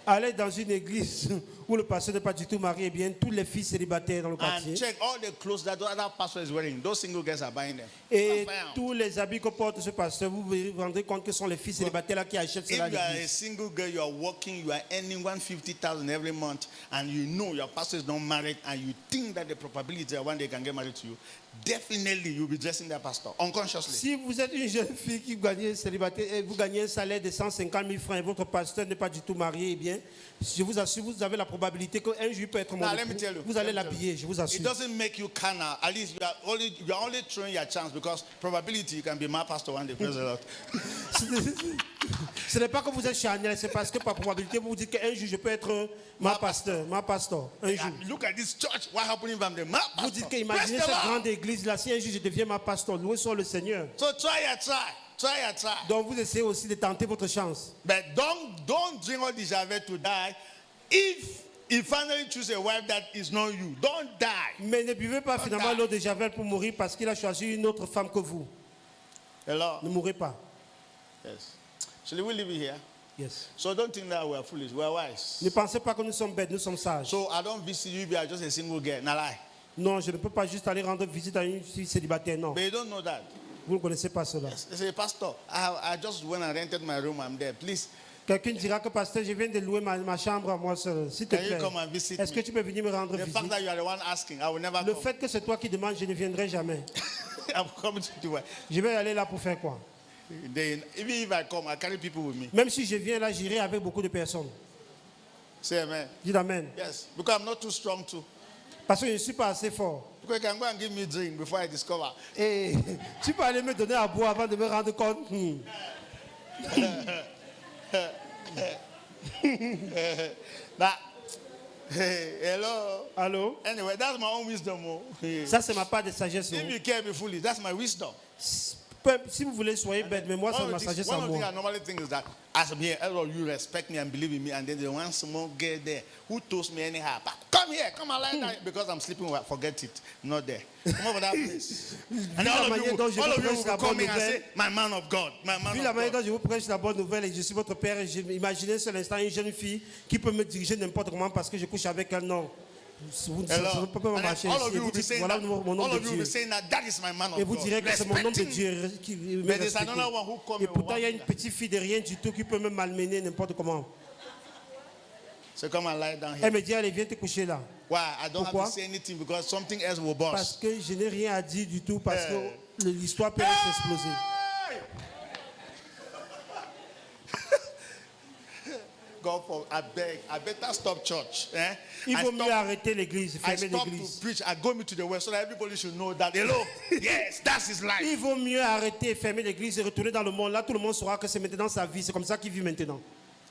Allez dans une église où le pasteur n'est pas du tout marié, eh bien, toutes les filles célibataires dans le quartier. And check all the clothes that the other pastor is wearing. Those single girls are buying them. Et Found. tous les habits que porte ce pasteur, vous vous rendrez compte que ce sont les filles célibataires là qui achètent If cela à you are a l'église. single girl, you are working, you are earning 150,000 every month, and you know your pastor is not married, and you think that the probability that one day he can get married to you, definitely you'll be dressing that pastor unconsciously. Si vous êtes une jeune fille qui gagne célibataire et vous gagnez un salaire de 150 000 francs et votre pasteur n'est pas du tout marié, eh bien, je vous assure, vous avez la probabilité qu'un jour il peut être mon Now, let me époux. tell you. Vous allez let me tell l'habiller, je vous you. It assure. doesn't make you carnal. At least you are only throwing your chance because probability you can be my pastor one day. Praise the Lord. Ce n'est pas que vous êtes charnel, c'est parce que par probabilité, vous vous dites qu'un jour je peux être ma pasteur, un jour. Look at this church. What happened if I'm the my Vous dites pastor? que imaginez Praise the cette Lord. grande église là, si un jour je deviens ma pasteur, loué soit le Seigneur. So try. Donc vous essayez aussi de tenter votre chance. But don't drink all this Javet to die. If you finally choose a wife that is not you, don't die. Mais ne buvez pas finalement l'eau de Javel pour mourir parce qu'il a choisi une autre femme que vous. Hello. Ne mourrez pas. Yes. Shall we leave it here? Yes. So don't think that we are foolish. We are wise. Ne pensez pas que nous sommes bêtes, nous sommes sages. So I don't visit you if you are just a single girl. Now lie. Non, je ne peux pas juste aller rendre visite à une fille célibataire, non. But you don't know that. Vous ne connaissez pas cela. They say, Pastor, I just went and rented my room. I'm there. Please, Quelqu'un dira que pasteur, je viens de louer ma chambre à moi seul. S'il te can you plaît, come and visit est-ce que me? tu peux venir me rendre The fact visite? that you are the one asking, I will never Le come. fait que c'est toi qui demandes, je ne viendrai jamais. I'm coming to do it. Je vais aller là pour faire quoi? Then, even if I come, I carry people with me. Même si je viens là, j'irai avec beaucoup de personnes. Say amen. Dites amen. Yes, because I'm not too strong too. Parce que je ne suis pas assez fort. Because you can go and give me drink before I discover. Et tu peux aller me donner à boire avant de me rendre compte. That, hey, hello. Allô? Anyway, that's my own wisdom. Oh. Ça, c'est ma part de sagesse. If you care me fully, that's my wisdom. Si vous voulez, soyez bête, mais moi, c'est ma sagesse à One of the things moi. I normally think is that as I'm here, all of you respect me and believe in me, and then the one small girl there who toast me anyhow, but come here, come and lie down because I'm sleeping well, forget it, not there. Come over that place. And all of you will come in and say, my man of God, my man Vu of la manière God. dont je vous prêche la bonne nouvelle et je suis votre père, imaginez seul instant une jeune fille qui peut me diriger n'importe comment parce que je couche avec un homme. Vous ne Hello. pouvez pas And then marcher. all of Et you vous will be dites, saying voilà that, mon nom all de of you will be Dieu. saying that that is my man Et of vous God. direz que c'est mon nom de Respecting me. Dieu qui me But there's respecte. another one who come Et pourtant, il y a une and petite fille de rien du tout qui peut me malmener n'importe comment. so come and lie down here. Elle me dit, allez, viens te coucher là. Why? I don't have Pourquoi? to say anything because something else will Parce burst. que je n'ai rien à dire du tout, parce que l'histoire peut s'exploser. God, I better stop church. Eh? Il I vaut mieux stop- arrêter l'église, I fermer stop l'église. to preach. I go me to the west so that everybody should know that. Hello, yes, that's his life. Il vaut mieux arrêter, fermer l'église et retourner dans le monde. Là, tout le monde saura que c'est maintenant sa vie. C'est comme ça qu'il vit maintenant.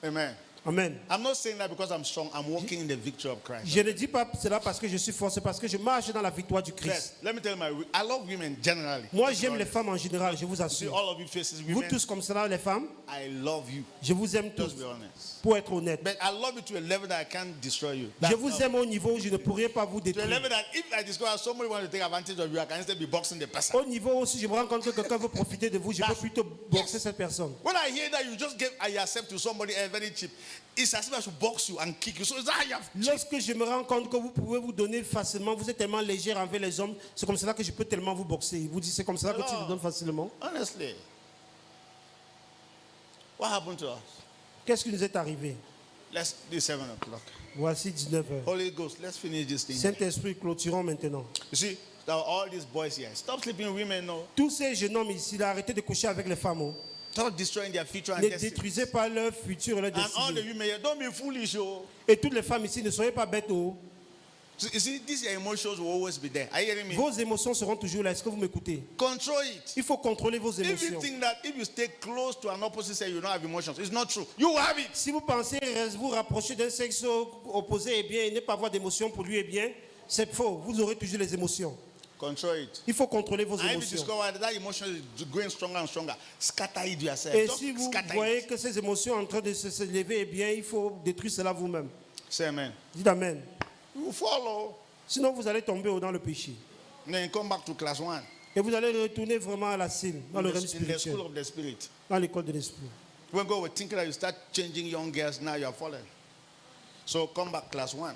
Amen. Amen. I'm not saying that because I'm strong. I'm walking in the victory of Christ. Je ne dis pas cela parce que je suis fort, c'est parce que je marche dans la victoire du Yes, Christ. let me tell you, I love women generally. Moi, j'aime les femmes en général, je vous See, assure. all of you faces Vous women, tous comme cela, les femmes, I love you. je vous aime tous, Just be honest. pour être honnête. But I love you to a level that I can't destroy you. Je That's vous love. aime au niveau où je ne pourrais pas vous To a détruire. level that if I discover somebody wants to take advantage of you, I can instead be boxing the person. Au niveau où si je me rends compte que quelqu'un veut profiter de vous, je peux plutôt boxer cette personne. When I hear that you just give I accept to somebody very cheap, it's as if I should box you and kick you. So is that how you have Lorsque je me rends compte que vous pouvez vous donner facilement, vous êtes tellement légère envers les hommes, c'est comme cela que je peux tellement vous boxer. Il vous dit c'est comme cela que tu te donnes facilement. honestly? What happened to us? Qu'est-ce qui nous est arrivé? Let's do 7 o'clock. Voici 19h. Holy Ghost, let's finish this thing. Saint-Esprit, clôturons maintenant. You see, now all these boys here, stop sleeping with women, no. Tous ces jeunes hommes ici, là, arrêtez de coucher avec les femmes. Oh. Stop destroying their future and Ne destiny. détruisez pas leur futur et leur And all the destinée. women here, don't be foolish, oh. Et toutes les femmes ici, ne soyez pas bêtes. Oh. You see, these emotions will always be there. Are you hearing me? Vos émotions seront toujours là. Est-ce que vous m'écoutez? Control it. Il faut contrôler vos If you émotions. think that if you stay close to an opposite sex, you don't have emotions, it's not true. You will have it. Si vous pensez vous rapprocher d'un sexe opposé et bien, et ne pas avoir d'émotions pour lui et bien, c'est faux. Vous aurez toujours les émotions. Control it. Il faut contrôler vos And if you émotions. discover that emotion is going stronger and stronger, scatter it yourself. Et Just si vous scatter voyez it. que ces émotions sont en train de se lever, eh bien, il faut détruire cela vous-même. Say amen. Dites Amen. You will follow. Sinon, vous allez tomber dans le péché. And then you come back to class 1. Et vous allez retourner vraiment à la scène, dans le règne In the spirituel, school of the spirit. dans l'école de l'esprit. When God will think that you start changing young girls, now you are falling. So come back class 1.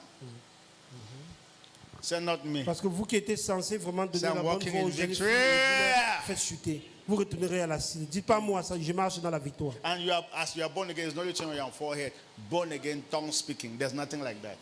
Say not me. Parce que vous qui étiez censé vraiment donner So I'm la bonne walking voie aux in jeunes victory. filles, vous faites chuter. Vous retournerez à la scène. Dites pas moi, ça, je marche dans la victoire. And you are, as you are born again, it's not written on your forehead. Born again, tongue speaking. There's nothing like that.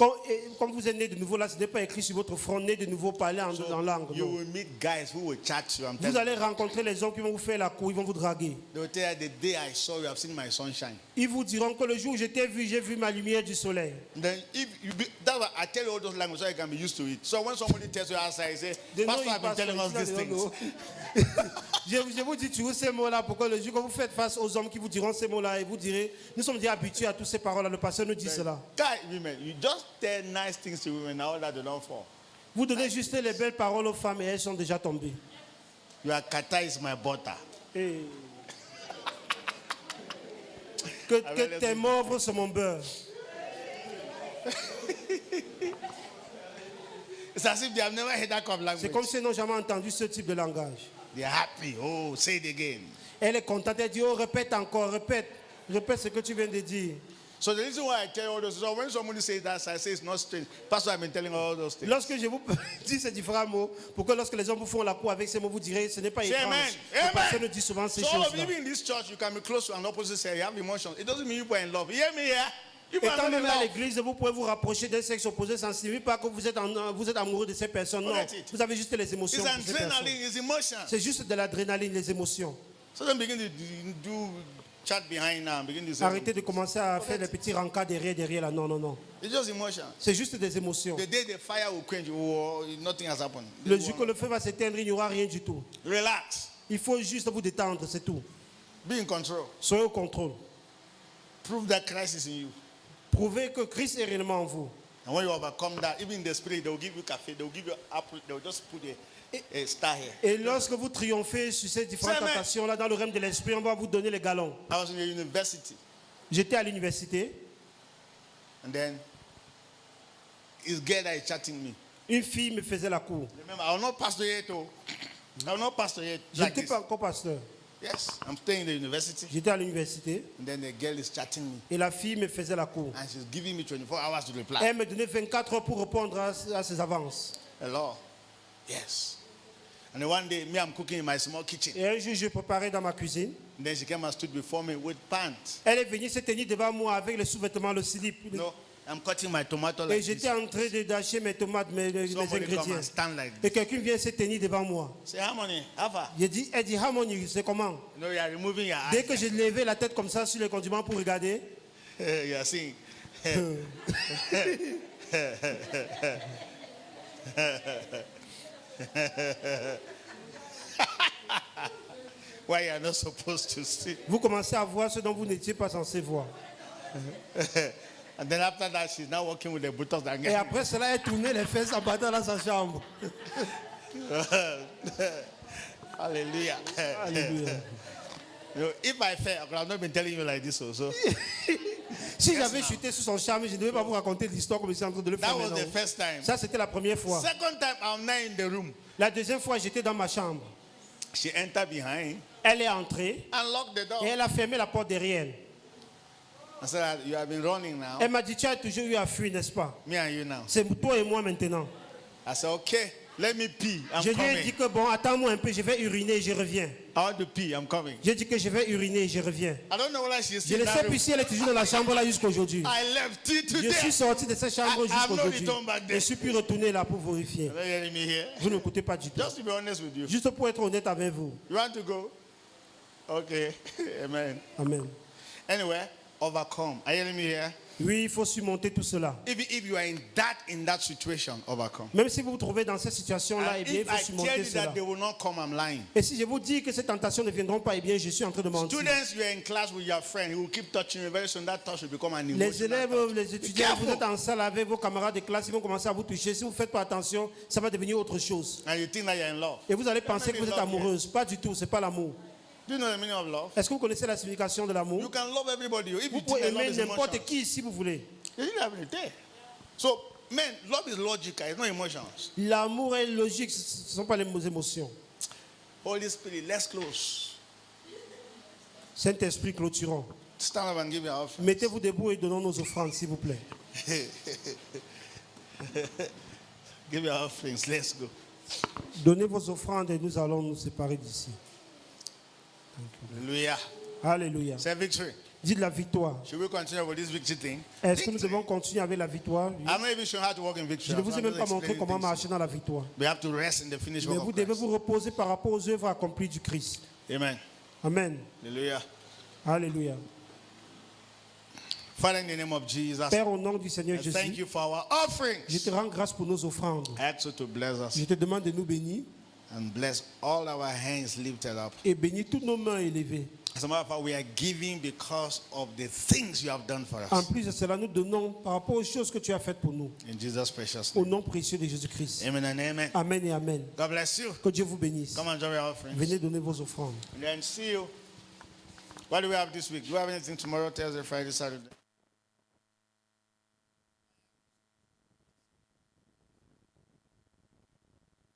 Comme vous êtes né de nouveau, là, ce n'est pas écrit sur votre front, né de nouveau, parler en langue. You non. will meet guys who will chat you. I'm Vous telling allez rencontrer les hommes qui vont vous faire la cour, ils vont vous draguer. They will tell you the day I saw you, I've seen my sunshine. Ils vous diront que le jour où je t'ai vu, j'ai vu ma lumière du soleil. Then if you be, that's why I tell you all those languages so you can be used to it. So when somebody tells you outside, say, They know Pastor, you I've been pass telling for us it, these they don't things. know. Je vous dis toujours ces mots-là, pourquoi le jour que vous faites face aux hommes qui vous diront ces mots-là, et vous direz, nous sommes déjà habitués à toutes ces paroles-là, le pasteur nous dit cela. Guy, women, you just tell nice things to women now that they don't fall. Vous donnez juste les belles paroles aux femmes et elles sont déjà tombées. Your kata is my butter. Et que tes morts sont mon beurre. It's as if they have never heard that kind of C'est language. comme si elles n'ont jamais entendu ce type de langage. They're happy. Oh, say it again. Elle est contente, elle dit, oh, répète encore, répète ce que tu viens de dire. So the reason why I tell you all those, so when somebody says that, I say it's not strange. Pastor, I've been telling all those things. Lorsque je vous dis ces différents mots, pour que lorsque les hommes vous font la cour avec ces mots, vous direz, ce n'est pas Say étrange. amen. Le pasteur Amen. nous dit souvent ces So all of you, choses-là. even in this church, you can be close to an opposite sex. You have emotions. It doesn't mean you are in love. You hear me here? You Et are quand not in même à love. l'église, vous pouvez vous rapprocher d'un sexe opposé sans signifie pas que vous êtes amoureux de ces personnes. Non, Forget it. vous avez juste les émotions. It's pour ces personnes. adrenaline, it's emotion. C'est juste de l'adrénaline, les émotions. So don't begin to do chat behind now. Begin to say, Arrêtez de commencer à faire des petits rencas derrière là. Non, non, non. it's just emotion. C'est juste des émotions. The day the fire will quench, nothing has happened. Le jour que le feu va s'éteindre, il n'y aura rien du tout. Relax. Il faut juste vous détendre, c'est tout. Be in control. Soyez au contrôle. Prove that Christ is in you. Prouvez que Christ est réellement en vous. And when you overcome that, even in the spirit, they will give you coffee, they will give you apple, they will just put a star here. Et lorsque vous triomphez sur ces différentes C'est vrai. tentations là dans le règne de l'esprit, on va vous donner les galons. I was in the university, J'étais à l'université, and then this girl that is chatting me. une fille me faisait la cour. Remember, I will not pastor yet. I will not pastor yet. Je Like n'étais this. pas encore pasteur. Yes, I'm staying in the university, J'étais à l'université and then the girl is chatting me, et la fille me faisait la cour. and she's giving me 24 hours to reply. Elle me donnait 24 heures pour répondre à ses avances. Hello. Yes. And then one day, me, I'm cooking in my small kitchen. Et un jour, je préparais dans ma cuisine. And then she came and stood before me with pants. Elle est venue se tenir devant moi avec les sous-vêtements, le slip. No, I'm cutting my tomato Et like j'étais this. en train de d'acheter mes tomates, mes Somebody come ingrédients. and stand like Et this. quelqu'un vient se tenir devant moi. Say, Harmony, Alpha. Elle dit, Harmony, c'est comment? No, you are removing your Dès eyes. que j'ai levé la tête comme ça sur les condiments pour regarder, You are seeing. Why you are not supposed to see. vous commencez à voir ce dont vous n'étiez pas censé voir. And then after that, she's now working with the buttocks. Et après cela, elle tournait les fesses en battant dans sa chambre. Hallelujah. Alléluia. You know, if I fail, I could have not been telling you like this also. Si j'avais chuté sous son charme, je ne devais pas vous raconter l'histoire comme je suis en train de le That faire was maintenant. the first time. Ça, c'était la première fois. Second time, I'm now in the room. La deuxième fois, j'étais dans ma chambre. She entered behind Elle est entrée and locked the door. et elle a fermé la porte derrière. I said, you have been running now. Elle m'a dit, tu as toujours eu à fuir, n'est-ce pas? Me and you now. C'est toi et moi maintenant. I said, okay, let me pee. I'm Je lui ai dit coming. que bon, attends-moi un peu, je vais uriner et je reviens. I want to pee. I'm coming. J'ai dit que je vais uriner et je reviens. I don't know whether she's Je still ne in that sais room. plus si elle est toujours dans la chambre là jusqu'aujourd'hui. I left it Je suis today. sorti de cette chambre I- I'm not jusqu'aujourd'hui. returned back Je there. suis plus retourné là pour vérifier. Are you hearing me here? Vous ne m'écoutez pas du tout. Just to be honest with you. Juste pour être honnête avec vous. You want to go? Okay. Amen. Amen. Anyway, overcome. Are you hearing me here? Oui, il faut surmonter tout cela. If you are in that situation, overcome. Même si vous vous trouvez dans cette situation-là, And eh bien, il if faut I surmonter tell you cela. that they will not come, I'm lying. Et si je vous dis que ces tentations ne viendront pas, eh bien, je suis en train de mentir. Students, you are in class with your friend. He will keep touching you. Very soon, that touch will become an Les emotional élèves, touch. les étudiants, careful. vous êtes en salle avec vos camarades de classe, ils vont commencer à vous toucher. Si vous ne faites pas attention, ça va devenir autre chose. And you think that you're in love. Et vous allez penser que vous êtes love amoureuse. Pas du tout, c'est pas l'amour. Do you know the meaning of love? Est-ce que vous connaissez la signification de You l'amour? can love everybody. If Vous you think pouvez that love aimer is n'importe emotion, qui si vous voulez. you didn't have it there. So, man, love is logical. It's not emotions. L'amour est logique, ce ne sont pas les émotions. Holy Spirit, let's close. Saint-Esprit clôturant. Stand up and give your offering. Mettez-vous debout et donnons nos offrandes, s'il vous plaît. Give your offerings. Let's go. Donnez vos offrandes et nous allons nous séparer d'ici. Hallelujah. Alléluia. Say victory. Dites la victoire. Should we continue with this victory thing? Est-ce que nous Victory. devons continuer avec la victoire? Oui. I'm not even sure how to walk in victory. Je ne vous ai I'm même just pas montré explaining comment things. marcher dans la victoire. We have to rest in the finished Mais work vous of devez Christ. vous reposer par rapport aux œuvres accomplies du Christ. Amen. Amen. Hallelujah. Alléluia. Father, in the name of Jesus, Père, au nom du Seigneur I thank Jésus, you for our je offerings. te rends grâce pour nos offrandes. I ask you to bless us Je te demande de nous bénir and bless all our hands lifted up. et bénis toutes nos mains élevées. As a matter of fact, we are giving because of the things you have done for En us. plus de cela, nous donnons par rapport aux choses que tu as faites pour nous. In Jesus' precious Au name. nom précieux de Jésus-Christ. Amen and amen. Amen et Amen. God bless you. Que Dieu vous bénisse. Come and join your offerings. Venez donner vos offrandes. And then see you. What do we have this week? Do we have anything tomorrow, Thursday, Friday, Saturday?